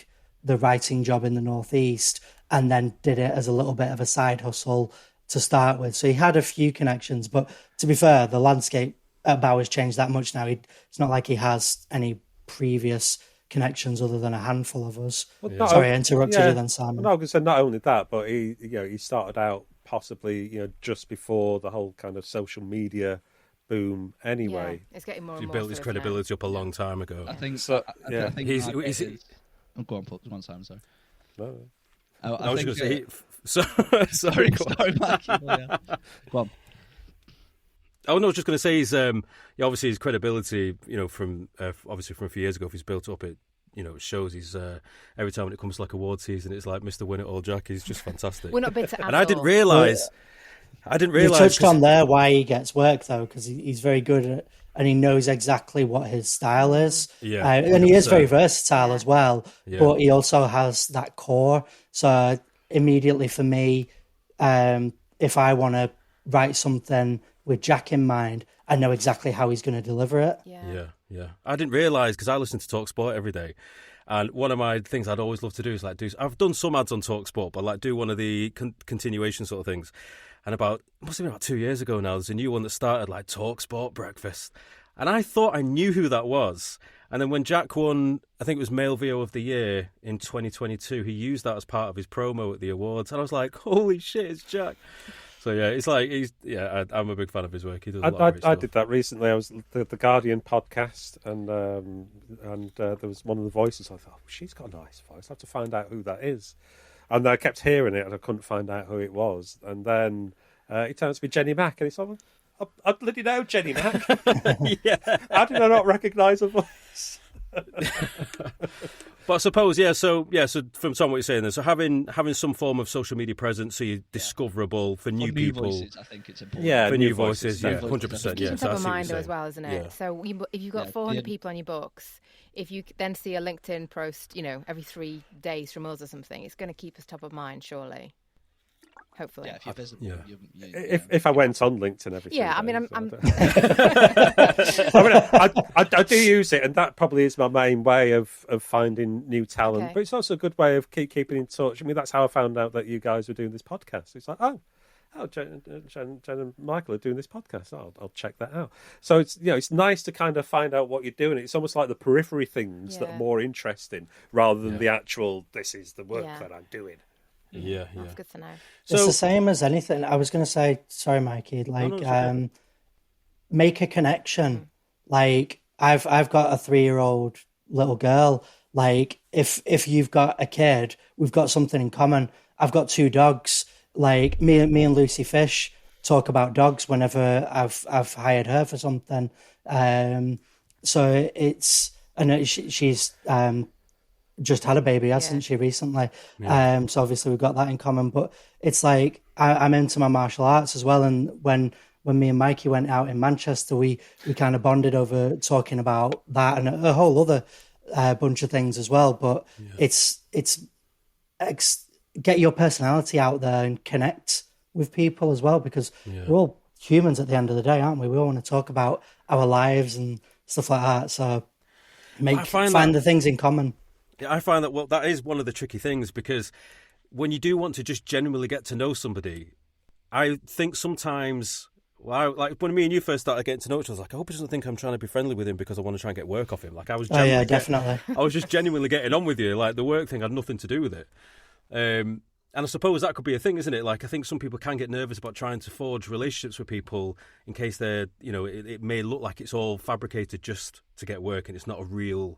the writing job in the Northeast, and then did it as a little bit of a side hustle to start with. So he had a few connections, but to be fair, the landscape at Bauer's changed that much now. It's not like he has any previous connections other than a handful of us. Well, sorry, I interrupted you then, Simon. No, I was going to say not only that, but he started out possibly just before the whole kind of social media boom anyway. Yeah, it's getting more and more. He built his credibility up a long time ago. I think so. I think he's go on, Paul. One time, sorry. No. I was going to say. Sorry, Mike. Go on. I was just going to say he's obviously his credibility, from obviously from a few years ago, if he's built up, it shows. He's every time when it comes to like award season, it's like Mr. Win It All Jack. He's just fantastic. We're not bitter at and I didn't realise. You touched on there why he gets work though, because he's very good at, and he knows exactly what his style is. Yeah, and he is very versatile as well. Yeah. But he also has that core. So immediately for me, if I want to write something with Jack in mind, I know exactly how he's going to deliver it. Yeah. I didn't realise, because I listen to TalkSport every day, and one of my things I'd always love to do is I've done some ads on TalkSport, but do one of the continuation sort of things. And must have been about 2 years ago now, there's a new one that started like TalkSport Breakfast. And I thought I knew who that was. And then when Jack won, I think it was Male VO of the Year in 2022, he used that as part of his promo at the awards. And I was like, holy shit, it's Jack. So yeah, it's like I'm a big fan of his work. He does a lot of great stuff. I did that recently. I was the Guardian podcast, and there was one of the voices. I thought, she's got a nice voice. I have to find out who that is. And I kept hearing it, and I couldn't find out who it was. And then he turns to be Jenny Mac, and he's like, I bloody know Jenny Mac. Yeah. How did I not recognise her voice? But I suppose, so from Tom, what you're saying there, so having some form of social media presence, so you're discoverable for new people. Voices, I think it's important. Yeah, for new voices, 100%. Yeah, Keeping top of mind though as well, isn't it? Yeah. So if you've got 400 people on your books, if you then see a LinkedIn post, every 3 days from us or something, it's going to keep us top of mind, surely. Hopefully. Yeah, if you're visible. If I went on LinkedIn every 3 days, I mean, I do use it, and that probably is my main way of finding new talent. Okay. But it's also a good way of keeping in touch. I mean, that's how I found out that you guys were doing this podcast. It's like, Jen and Michael are doing this podcast. I'll check that out. So it's nice to kind of find out what you're doing. It's almost like the periphery things that are more interesting rather than the actual. This is the work that I'm doing. Yeah. That's good to know. It's the same as anything. I was going to say, sorry, Mikey, okay. Make a connection. Like I've got a 3-year-old little girl. Like if you've got a kid, we've got something in common. I've got 2 dogs. Like me and Lucy Fish talk about dogs whenever I've hired her for something. So she's just had a baby, hasn't she, recently? Yeah. So obviously we've got that in common. But it's like I'm into my martial arts as well. And when me and Mikey went out in Manchester, we kind of bonded over talking about that and a whole other bunch of things as well. But it's get your personality out there and connect with people as well, because we're all humans at the end of the day, aren't we? We all want to talk about our lives and stuff like that. So find the things in common. I find that, that is one of the tricky things, because when you do want to just genuinely get to know somebody, I think sometimes, like when me and you first started getting to know each other, I was like, I hope he doesn't think I'm trying to be friendly with him because I want to try and get work off him. Like I was definitely. I was just genuinely getting on with you. Like the work thing had nothing to do with it. And I suppose that could be a thing, isn't it? Like I think some people can get nervous about trying to forge relationships with people in case they're, it may look like it's all fabricated just to get work, and it's not a real,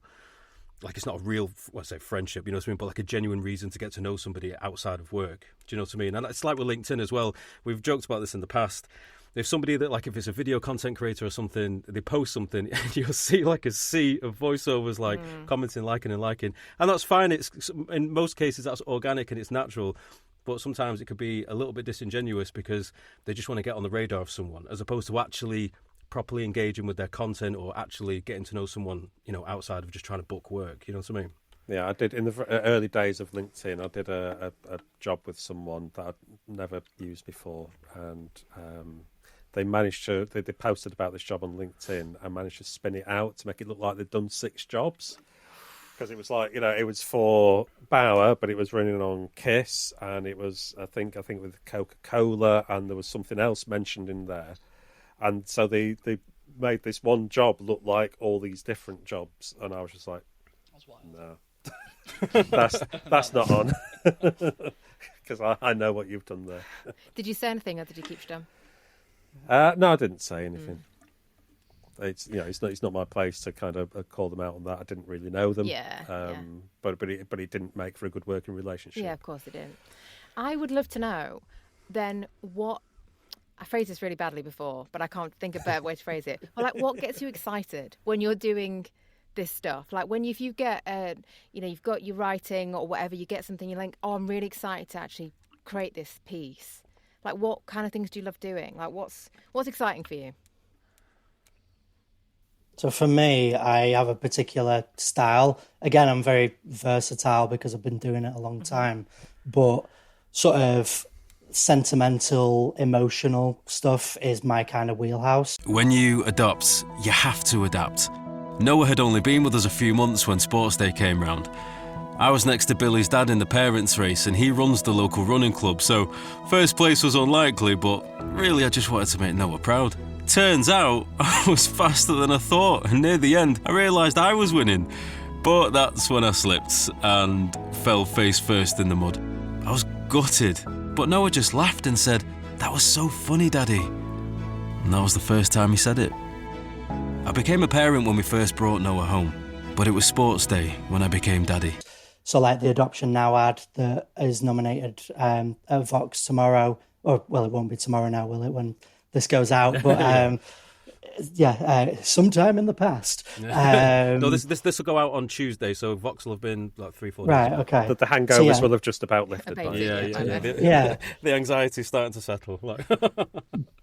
friendship, you know what I mean? But like a genuine reason to get to know somebody outside of work. Do you know what I mean? And it's like with LinkedIn as well. We've joked about this in the past. If somebody that, like, if it's a video content creator or something, they post something, and you'll see like a sea of voiceovers, like commenting, liking, and that's fine. It's in most cases that's organic and it's natural, but sometimes it could be a little bit disingenuous because they just want to get on the radar of someone, as opposed to actually properly engaging with their content or actually getting to know someone, outside of just trying to book work. You know what I mean? Yeah, I did in the early days of LinkedIn. I did a job with someone that I'd never used before, and they managed to. They posted about this job on LinkedIn and managed to spin it out to make it look like they'd done 6 jobs. Because it was like, it was for Bauer, but it was running on Kiss, and it was I think with Coca-Cola, and there was something else mentioned in there. And so they made this one job look like all these different jobs, and I was just like, no, that's not on, because I know what you've done there. Did you say anything, or did you keep stum? No, I didn't say anything. It's not my place to kind of call them out on that. I didn't really know them. But it didn't make for a good working relationship. Yeah, of course it didn't. I would love to know then what. I phrased this really badly before, but I can't think of a better way to phrase it. Well, like, what gets you excited when you're doing this stuff? Like, if you get, you've got your writing or whatever, you get something, you're like, oh, I'm really excited to actually create this piece. Like, what kind of things do you love doing? Like, what's exciting for you? So for me, I have a particular style. Again, I'm very versatile because I've been doing it a long time, but sort of sentimental, emotional stuff is my kind of wheelhouse. When you adopt, you have to adapt. Noah had only been with us a few months when Sports Day came round. I was next to Billy's dad in the parents' race, and he runs the local running club, so first place was unlikely, but really I just wanted to make Noah proud. Turns out I was faster than I thought, and near the end I realised I was winning. But that's when I slipped and fell face first in the mud. I was gutted. But Noah just laughed and said, "That was so funny, Daddy." And that was the first time he said it. I became a parent when we first brought Noah home, but it was Sports Day when I became Daddy. So like the Adoption Now ad that is nominated at Vox tomorrow, or well, it won't be tomorrow now, will it, when this goes out? But sometime in the past. No, this will go out on Tuesday, so Vox will have been like 3-4 days. Right, okay. The hangovers will have just about lifted. Yeah. The anxiety's starting to settle.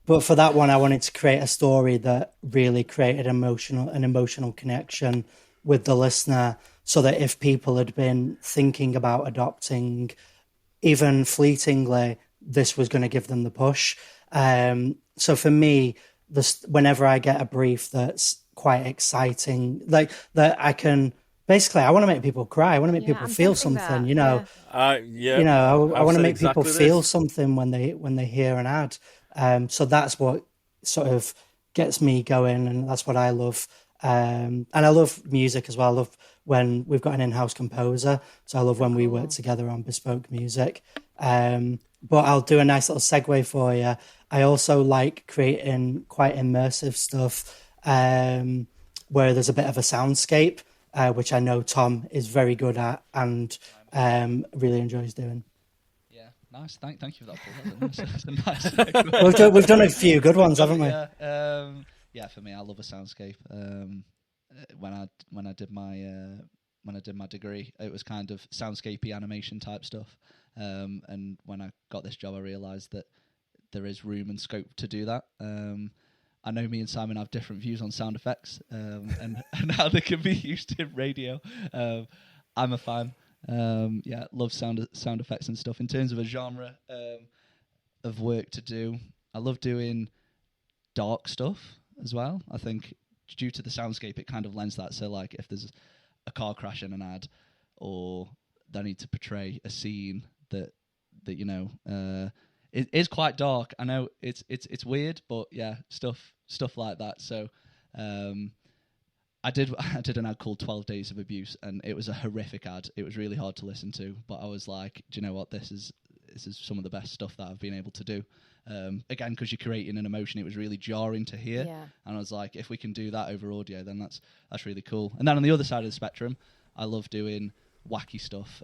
But for that one, I wanted to create a story that really created an emotional connection with the listener, so that if people had been thinking about adopting, even fleetingly, this was going to give them the push. So for me, whenever I get a brief that's quite exciting, like that, I can basically, I want to make people cry. I want to make people feel something. You know, I want to make people feel something when they hear an ad. So that's what sort of gets me going, and that's what I love. And I love music as well. I love when we've got an in-house composer, so I love when we work together on bespoke music. But I'll do a nice little segue for you. I also like creating quite immersive stuff where there's a bit of a soundscape, which I know Tom is very good at and really enjoys doing. Yeah, nice. Thank you for that, Paul. That's a nice segue. We've done a few good ones, haven't we? Yeah, for me, I love a soundscape. When I did my degree, it was kind of soundscapey animation type stuff. And when I got this job, I realised that there is room and scope to do that. I know me and Simon have different views on sound effects and how they can be used in radio. I'm a fan. Love sound effects and stuff. In terms of a genre of work to do, I love doing dark stuff as well. I think due to the soundscape, it kind of lends that. So like if there's a car crash in an ad, or they need to portray a scene that it is quite dark. I know it's weird, but yeah, stuff like that. So I did an ad called 12 Days of Abuse, and it was a horrific ad. It was really hard to listen to, but I was like, do you know what? This is some of the best stuff that I've been able to do. Again, because you're creating an emotion, it was really jarring to hear. Yeah. And I was like, if we can do that over audio, then that's really cool. And then on the other side of the spectrum, I love doing wacky stuff.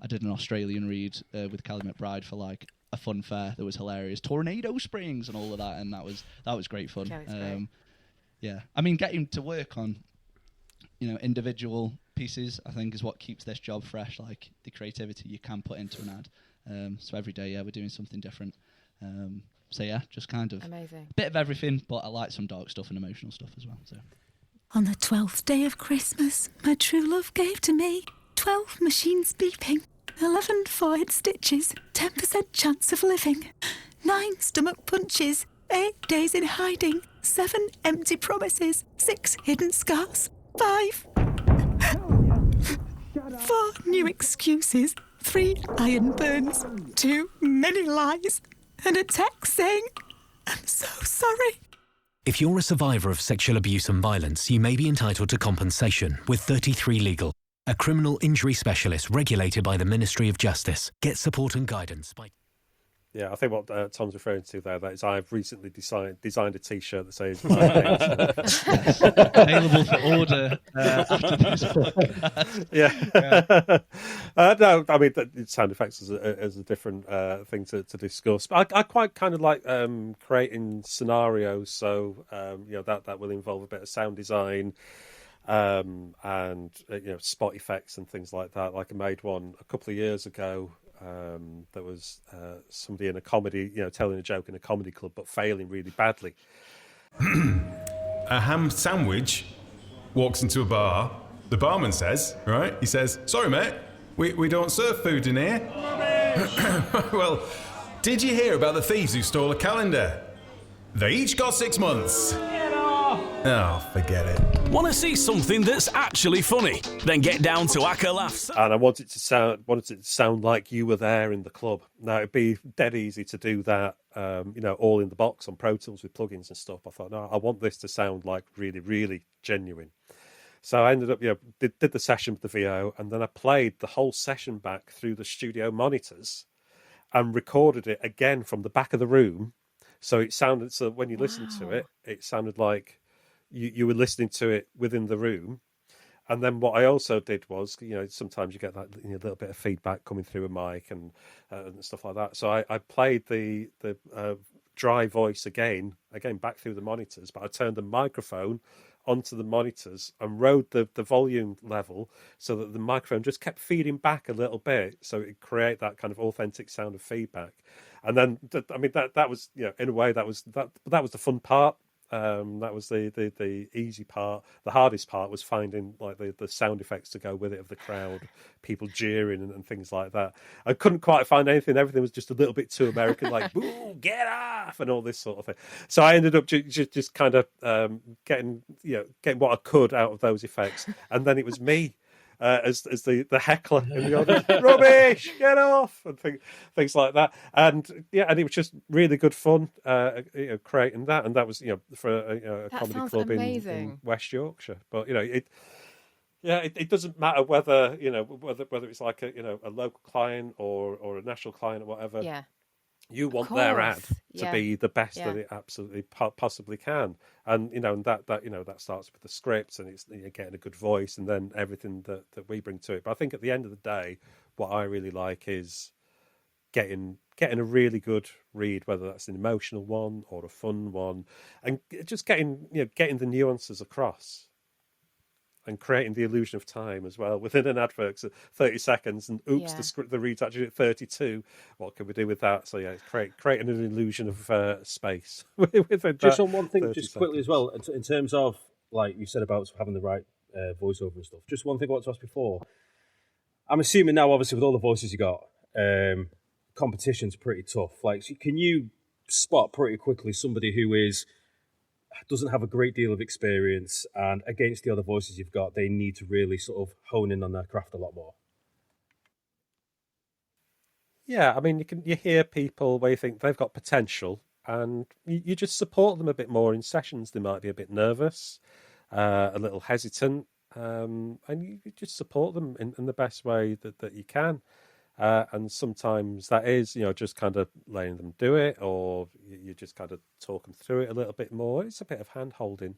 I did an Australian read with Kelly McBride for like a fun fair that was hilarious. Tornado Springs and all of that, and that was great fun. Great. Yeah, I mean, getting to work on individual pieces, I think, is what keeps this job fresh. Like the creativity you can put into an ad. So every day, we're doing something different. So yeah, just kind of amazing. A bit of everything, but I like some dark stuff and emotional stuff as well. So. On the 12th day of Christmas, my true love gave to me 12 machines beeping, 11 forehead stitches, 10% chance of living, 9 stomach punches, 8 days in hiding, 7 empty promises, 6 hidden scars, 5 4 new excuses, 3 iron burns, 2 many lies, and a text saying, "I'm so sorry." If you're a survivor of sexual abuse and violence, you may be entitled to compensation with 33 Legal, a criminal injury specialist regulated by the Ministry of Justice. Get support and guidance by... Yeah, I think what Tom's referring to there, that is I've recently designed a T-shirt that says available for order after this podcast. Yeah. No, I mean, sound effects is a different thing to discuss. But I quite kind of like creating scenarios, so that will involve a bit of sound design and spot effects and things like that. Like I made one a couple of years ago. There was somebody in a comedy, telling a joke in a comedy club, but failing really badly. A ham sandwich walks into a bar. The barman says, right? He says, "Sorry, mate, we don't serve food in here." Well, did you hear about the thieves who stole a calendar? They each got 6 months. Oh, forget it. Want to see something that's actually funny? Then get down to Acca Laughs. And I wanted it to sound like you were there in the club. Now, it'd be dead easy to do that, all in the box on Pro Tools with plugins and stuff. I thought, no, I want this to sound like really, really genuine. So I ended up, did the session with the VO, and then I played the whole session back through the studio monitors and recorded it again from the back of the room. So it sounded, so when you listened to it, it sounded like you were listening to it within the room. And then what I also did was, sometimes you get that little bit of feedback coming through a mic and stuff like that. So I played the dry voice again back through the monitors, but I turned the microphone onto the monitors and rode the volume level so that the microphone just kept feeding back a little bit, so it create that kind of authentic sound of feedback. And then, I mean, that was, in a way, that was the fun part. That was the easy part. The hardest part was finding like the sound effects to go with it, of the crowd, people jeering and things like that. I couldn't quite find anything. Everything was just a little bit too American, like "boo, get off" and all this sort of thing. So I ended up just kind of getting what I could out of those effects, and then it was me. As the heckler in the audience, rubbish, get off, and things like that, and it was just really good fun, creating that, and that was for a comedy club in West Yorkshire. But it doesn't matter whether it's like a local client or a national client or whatever. Yeah. You want their ad to be the best that it absolutely possibly can, and that starts with the script, and it's getting a good voice, and then everything that we bring to it. But I think at the end of the day, what I really like is getting a really good read, whether that's an emotional one or a fun one, and just getting the nuances across. And creating the illusion of time as well within an advert, so 30 seconds, and the read's actually at 32. What can we do with that? So creating an illusion of space. Just on one thing, just quickly as well, in terms of like you said about having the right voiceover and stuff. Just one thing I wanted to ask before. I'm assuming now, obviously, with all the voices you got, competition's pretty tough. Like, so can you spot pretty quickly somebody who doesn't have a great deal of experience, and against the other voices you've got, they need to really sort of hone in on their craft a lot more? Yeah, I mean, you hear people where you think they've got potential, and you just support them a bit more in sessions. They might be a bit nervous, a little hesitant, and you just support them in the best way that you can. And sometimes that is, just kind of letting them do it, or you just kind of talk them through it a little bit more. It's a bit of hand holding.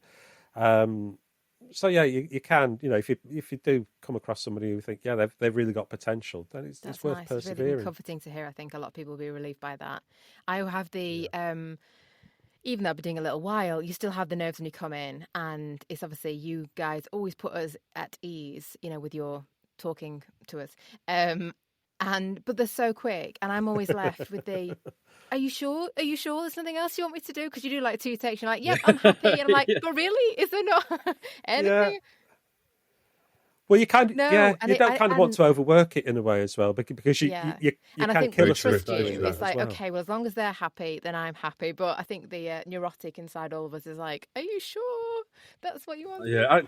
So yeah, you can, if you do come across somebody who think, they've really got potential, then it's worth nice. persevering. It's really comforting to hear. I think a lot of people will be relieved by that. I have the, even though I've been doing a little while, you still have the nerves when you come in, and it's obviously you guys always put us at ease, with your talking to us. But they're so quick, and I'm always left with the, are you sure? Are you sure there's nothing else you want me to do? Because you do like 2 takes, you're like, yep, I'm happy. And I'm like, but really? Is there not anything? Well, you kind of, you don't kind of want to overwork it in a way as well, because you and I can think kill we a trust script you. doing It's that like, as well. okay, well, as long as they're happy, then I'm happy. But I think the neurotic inside all of us is like, are you sure that's what you want? Yeah,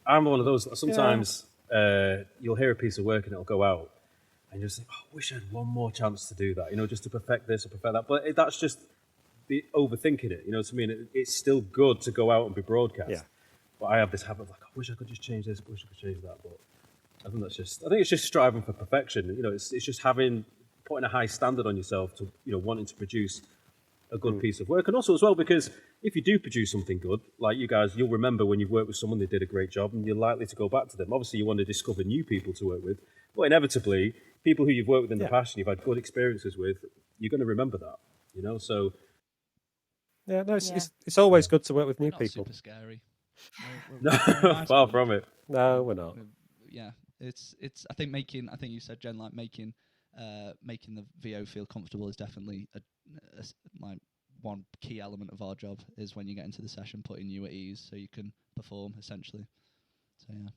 I'm one of those. Sometimes you'll hear a piece of work and it'll go out, and you'll just think, I wish I had one more chance to do that, just to perfect this or perfect that. But that's just the overthinking it. You know what I mean? It's still good to go out and be broadcast. Yeah. But I have this habit of like, I wish I could just change this, I wish I could change that. But I think it's just striving for perfection. It's just putting a high standard on yourself to, wanting to produce a good piece of work. And also as well, because if you do produce something good, like you guys, you'll remember when you've worked with someone, they did a great job, and you're likely to go back to them. Obviously, you want to discover new people to work with, but inevitably, people who you've worked with in the past and you've had good experiences with, you're going to remember that, so... Yeah, no, it's always good to work with new people. Super scary. No, far from it. No, we're not. Yeah, it's. I think you said, Jen, like making the VO feel comfortable is definitely like one key element of our job, is when you get into the session, putting you at ease so you can perform essentially. So yeah.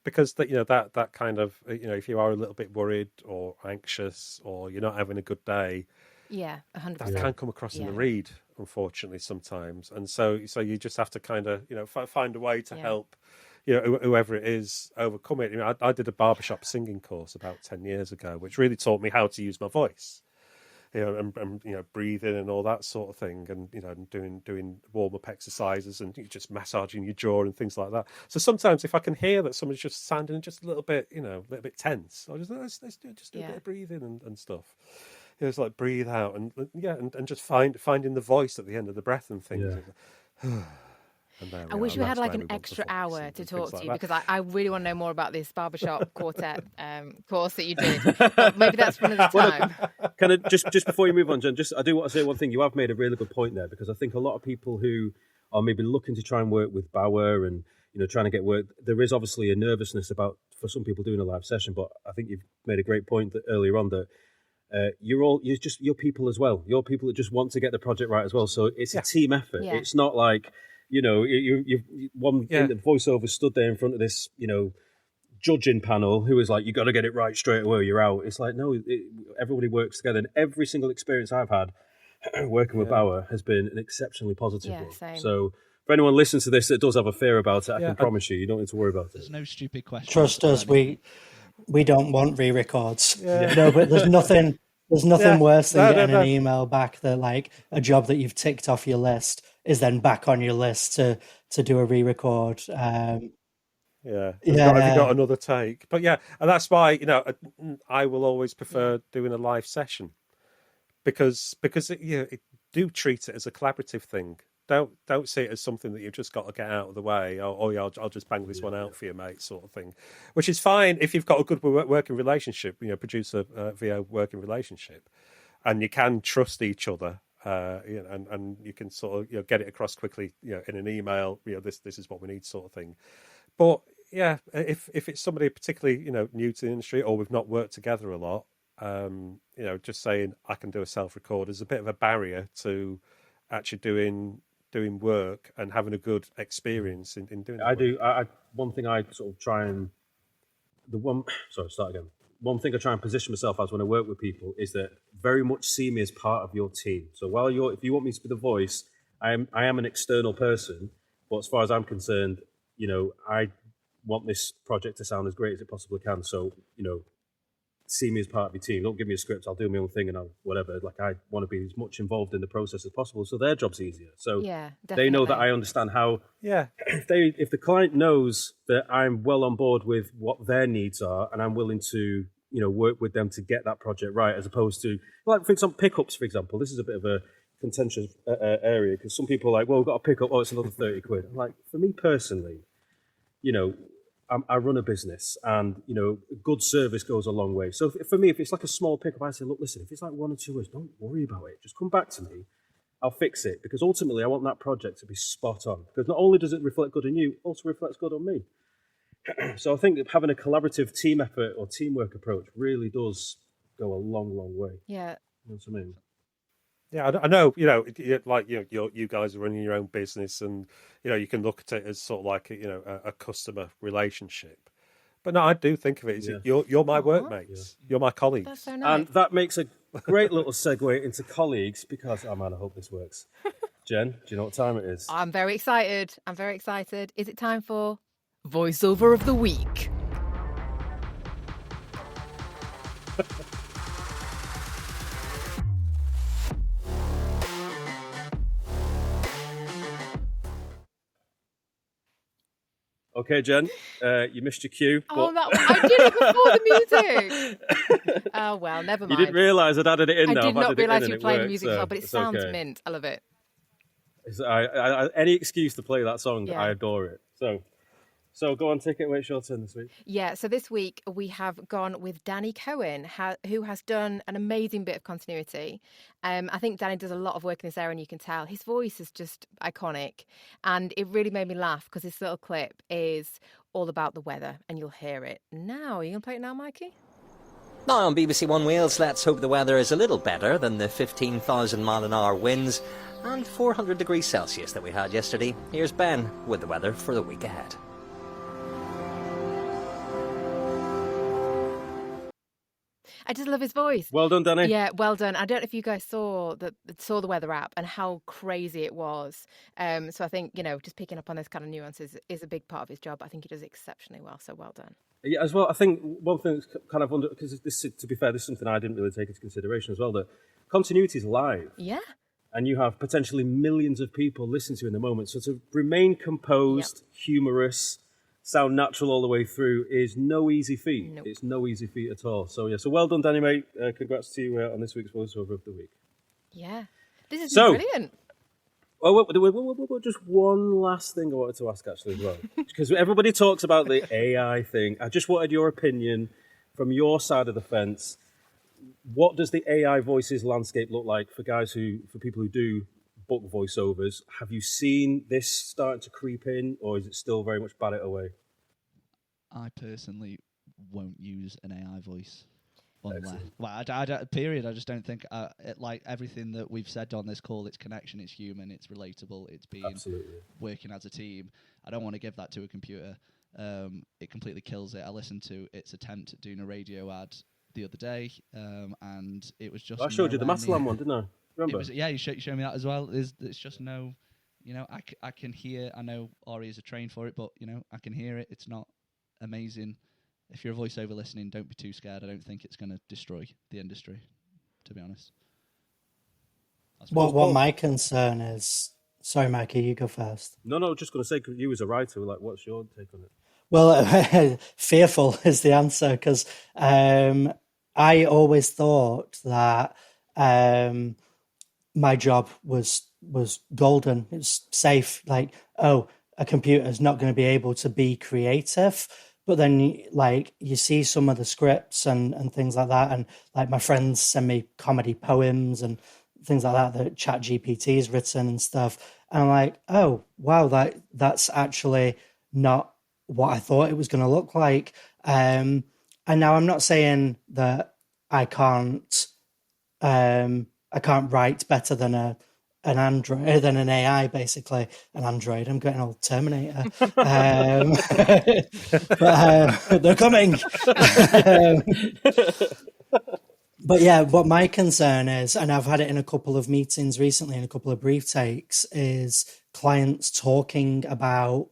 Because that kind of, if you are a little bit worried or anxious or you're not having a good day, 100%. that can come across in the read, unfortunately, sometimes. And so you just have to kind of, find a way to help, whoever it is, overcome it. I did a barbershop singing course about 10 years ago, which really taught me how to use my voice, and breathing and all that sort of thing, and doing warm-up exercises and just massaging your jaw and things like that. So sometimes if I can hear that someone's just sounding just a little bit, a little bit tense, I'll just let's do a bit of breathing and stuff. It's like breathe out and just finding the voice at the end of the breath and things. Yeah. And there I we wish are. we had That's like where an we want extra focus hour and to things talk like to you that. because I really want to know more about this barbershop quartet course that you did. But maybe that's for another time. Kind of just before you move on, Jen, I do want to say one thing. You have made a really good point there, because I think a lot of people who are maybe looking to try and work with Bauer and trying to get work, there is obviously a nervousness about for some people doing a live session. But I think you've made a great point that earlier on that you're people as well. You're people that just want to get the project right as well. So it's a team effort. Yeah. It's not like you one in the voiceover stood there in front of this judging panel who was like, you got to get it right straight away, you're out. It's like, no, everybody works together. And every single experience I've had working with Bauer has been an exceptionally positive one. Same. So for anyone listening to this that does have a fear about it, I can promise you don't need to worry about it. There's no stupid questions. Trust us, we don't want re-records. No, but there's nothing worse than getting an email back that like a job that you've ticked off your list is then back on your list to do a re-record. Have you got another take? But and that's why I will always prefer doing a live session because do treat it as a collaborative thing. Don't see it as something that you've just got to get out of the way. I'll just bang this one out for you, mate, sort of thing. Which is fine if you've got a good working relationship, producer VO working relationship, and you can trust each other. And you can sort of get it across quickly, in an email. This is what we need, sort of thing. But if it's somebody particularly new to the industry or we've not worked together a lot, just saying I can do a self-record is a bit of a barrier to actually doing work and having a good experience in doing it. One thing I sort of try and one thing I try and position myself as when I work with people is that very much see me as part of your team. So if you want me to be the voice, I am an external person, but as far as I'm concerned, I want this project to sound as great as it possibly can. So, see me as part of your team. Don't give me a script. I'll do my own thing and I'll whatever. Like, I want to be as much involved in the process as possible, so their job's easier. So they know that I understand how. Yeah. If the client knows that I'm well on board with what their needs are and I'm willing to work with them to get that project right, as opposed to like for example pickups. For example, this is a bit of a contentious area because some people are like, well, we've got a pickup. Oh, it's another 30 quid. I'm like, for me personally, I run a business and, good service goes a long way. So for me, if it's like a small pickup, I say, look, listen, if it's like 1 or 2 hours, don't worry about it. Just come back to me. I'll fix it. Because ultimately, I want that project to be spot on. Because not only does it reflect good on you, it also reflects good on me. So I think having a collaborative team effort or teamwork approach really does go a long, long way. Yeah. You know what I mean? Yeah, I know. You guys are running your own business, and you can look at it as sort of like a customer relationship. But no, I do think of it as you're my workmates, you're my colleagues. That's so nice. And that makes a great little segue into colleagues because I hope this works. Jen, do you know what time it is? I'm very excited. Is it time for voiceover of the week? Okay, Jen, you missed your cue. I did it before the music. Oh, well, never mind. You didn't realise I'd added it in now. I did not realise you were playing the works, music, but it sounds okay. mint. I love it. Any excuse to play that song, I adore it. So go on, take it away. It's your turn this week. Yeah, so this week we have gone with Danny Cohen, who has done an amazing bit of continuity. I think Danny does a lot of work in this area, and you can tell his voice is just iconic. And it really made me laugh because this little clip is all about the weather, and you'll hear it now. Are you going to play it now, Mikey? Now on BBC One Wales, let's hope the weather is a little better than the 15,000-mile-an-hour winds and 400 degrees Celsius that we had yesterday. Here's Ben with the weather for the week ahead. I just love his voice. Well done, Danny. Yeah, well done. I don't know if you guys saw the weather app and how crazy it was. So I think, just picking up on those kind of nuances is a big part of his job. I think he does exceptionally well, so well done. Yeah, as well, I think one thing that's kind of under, because this, to be fair, this is something I didn't really take into consideration as well, that continuity is live. Yeah. And you have potentially millions of people listening to you in the moment. So to remain composed, humorous, sound natural all the way through is no easy feat. Nope. It's no easy feat at all. So so well done, Danny, mate. Congrats to you on this week's voiceover of the week. Yeah, this is brilliant. Oh, wait, just one last thing I wanted to ask actually as well, because everybody talks about the AI thing. I just wanted your opinion from your side of the fence. What does the AI voices landscape look like for people who do book voiceovers? Have you seen this starting to creep in, or is it still very much bat it away? I personally won't use an AI voice unless, period. I just don't think, like everything that we've said on this call, it's connection, it's human, it's relatable, it's being working as a team. I don't want to give that to a computer. It completely kills it. I listened to its attempt at doing a radio ad the other day, and it was just. I showed you the Masterland one, didn't I? Remember? You showed me that as well. It's just no, I can hear. I know Arias are trained for it, but I can hear it. It's not amazing. If you're a voiceover listening, don't be too scared. I don't think it's going to destroy the industry, to be honest. What my concern is... Sorry, Mikey, you go first. No, just going to say, you as a writer, what's your take on it? Well, fearful is the answer, because I always thought that my job was golden. It's safe. Like, a computer's not going to be able to be creative. But then, you see some of the scripts and things like that, and my friends send me comedy poems and things like that ChatGPT has written and stuff, and I'm like, oh wow, that's actually not what I thought it was going to look like. And now I'm not saying that I can't write better than an Android, than an AI, basically an Android. I'm getting old Terminator, but they're coming. But yeah, what my concern is, and I've had it in a couple of meetings recently, in a couple of brief takes, is clients talking about,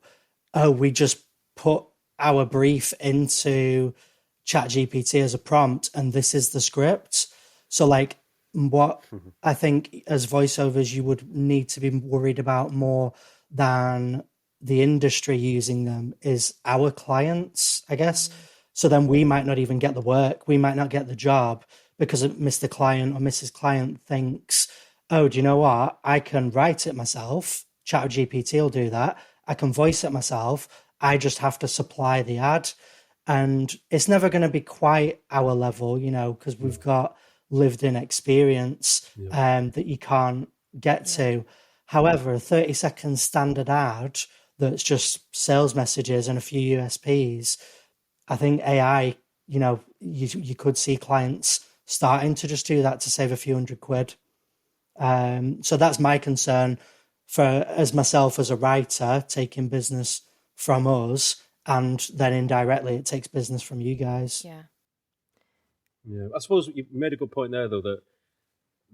we just put our brief into ChatGPT as a prompt, and this is the script. So what I think as voiceovers you would need to be worried about more than the industry using them is our clients, I guess. So then we might not even get the work, we might not get the job, because Mr. Client or Mrs. Client thinks, oh, do you know what? I can write it myself. ChatGPT will do that. I can voice it myself. I just have to supply the ad. And it's never going to be quite our level, because we've got lived in experience that you can't get to. However, a 30-second standard ad that's just sales messages and a few USPs, I think AI, you could see clients starting to just do that to save a few £100. So that's my concern as myself as a writer, taking business from us, and then indirectly it takes business from you guys. Yeah, I suppose you made a good point there, though,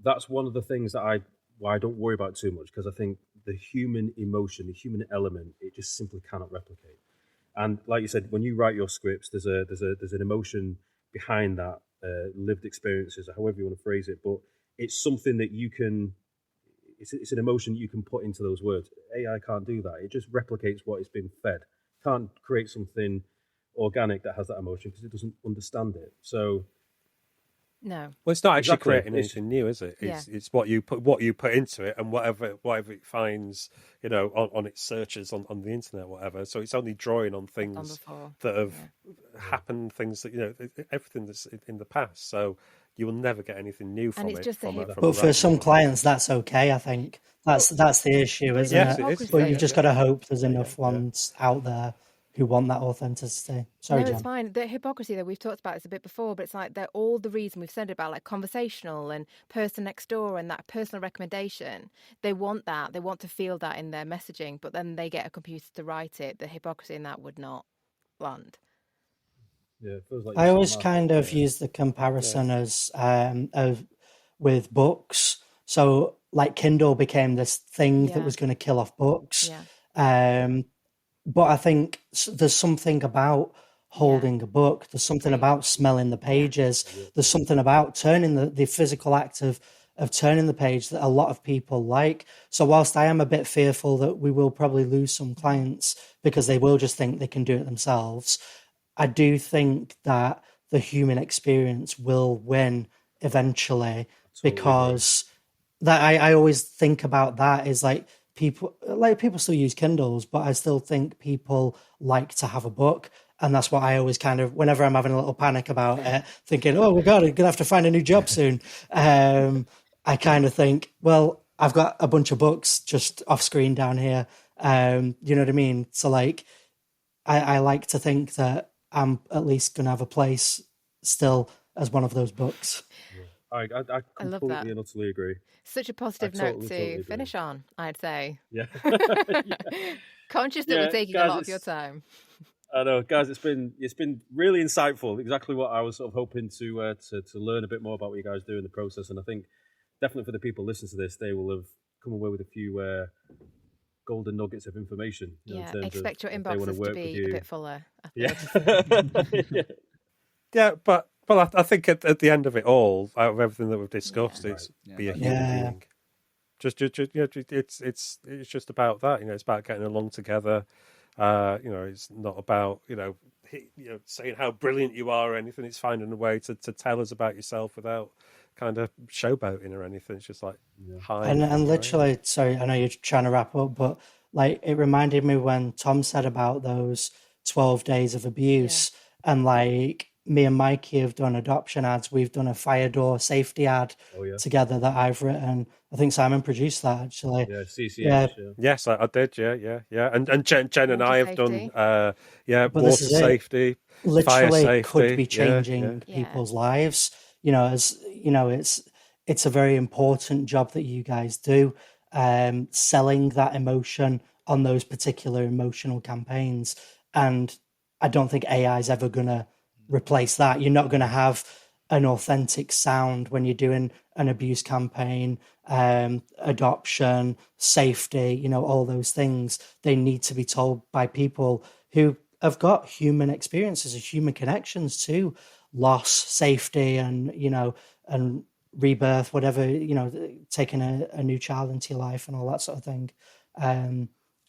that's one of the things that I don't worry about too much, because I think the human emotion, the human element, it just simply cannot replicate. And like you said, when you write your scripts, there's an emotion behind that, lived experiences, or however you want to phrase it. But it's something that you can. It's an emotion you can put into those words. AI can't do that. It just replicates what it's been fed. Can't create something organic that has that emotion because it doesn't understand it. So. No. Well, it's not actually creating anything new, is it? It's what you put into it, and whatever it finds, on its searches on the internet, whatever. So it's only drawing on things that have happened, things that everything that's in the past. So you will never get anything new from it. But for some clients, that's okay. I think that's the issue, isn't it? It is. But you've just got to hope there's enough ones out there who want that authenticity. Sorry, No, it's fine. The hypocrisy that we've talked about this a bit before, but it's they're all the reason we've said about conversational and person next door and that personal recommendation. They want that. They want to feel that in their messaging, but then they get a computer to write it. The hypocrisy in that would not land. Yeah, it feels like I always kind of use the comparison as with books. So Kindle became this thing that was going to kill off books. But I think there's something about holding a book. There's something about smelling the pages. There's something about turning the physical act of turning the page that a lot of people like. So whilst I am a bit fearful that we will probably lose some clients because they will just think they can do it themselves, I do think that the human experience will win eventually, because that I always think about that is people still use Kindles, but I still think people like to have a book. And that's what I always kind of, whenever I'm having a little panic about it, thinking, oh, we're going to have to find a new job soon. I kind of think, well, I've got a bunch of books just off screen down here. You know what I mean? So like, I like to think that I'm at least going to have a place still as one of those books. I completely and utterly agree. Such a positive note to finish on, I'd say. Yeah. Conscious that we're taking guys, a lot of your time. I know, guys. It's been really insightful. Exactly what I was sort of hoping to learn a bit more about what you guys do in the process. And I think definitely for the people listening to this, they will have come away with a few golden nuggets of information. Yeah, expect your inboxes to be a bit fuller. Yeah. Yeah, but I think at the end of it all, out of everything that we've discussed, it's be a human being. Just it's just about that. It's about getting along together. It's not about saying how brilliant you are or anything. It's finding a way to tell us about yourself without kind of showboating or anything. It's just like hi. And literally, sorry, I know you're trying to wrap up, but like it reminded me when Tom said about those 12 days of abuse, and like me and Mikey have done adoption ads. We've done a fire door safety ad together that I've written. I think Simon produced that actually. Yeah, CCH. Yeah. Yes, I did. Yeah. And Jen and I have done water safety, literally fire safety. Could be changing people's lives. It's a very important job that you guys do. Selling that emotion on those particular emotional campaigns, and I don't think AI is ever gonna replace that. You're not going to have an authentic sound when you're doing an abuse campaign, adoption, safety, all those things. They need to be told by people who have got human experiences, human connections to loss, safety, and and rebirth, whatever, taking a new child into your life and all that sort of thing.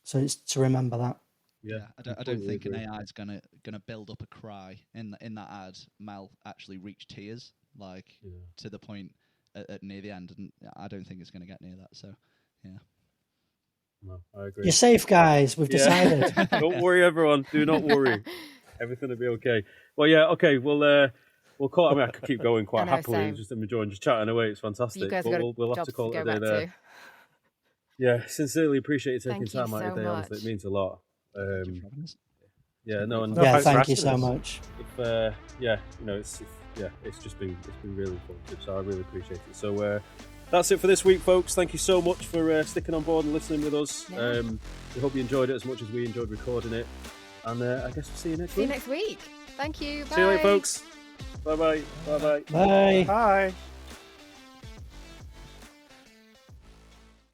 So it's to remember that. Yeah, I don't think an AI is gonna build up a cry in that ad. Mel actually reached tears, to the point at near the end, and I don't think it's gonna get near that. So, yeah. No, I agree. You're safe, guys. We've decided. Don't worry, everyone. Do not worry. Everything will be okay. Well, yeah, okay. We'll call it. I mean, I could keep going quite happily. Same. Just enjoying, just chatting away. It's fantastic. You guys we'll have to call it a day there. Yeah, sincerely appreciate you taking time out of your day. Honestly, it means a lot. Thank you so much. It's been really informative, so I really appreciate it. So that's it for this week, folks. Thank you so much for sticking on board and listening with us. We hope you enjoyed it as much as we enjoyed recording it, and I guess we'll see you next week. Thank you. Bye. See you later, folks. Bye. Bye. Bye.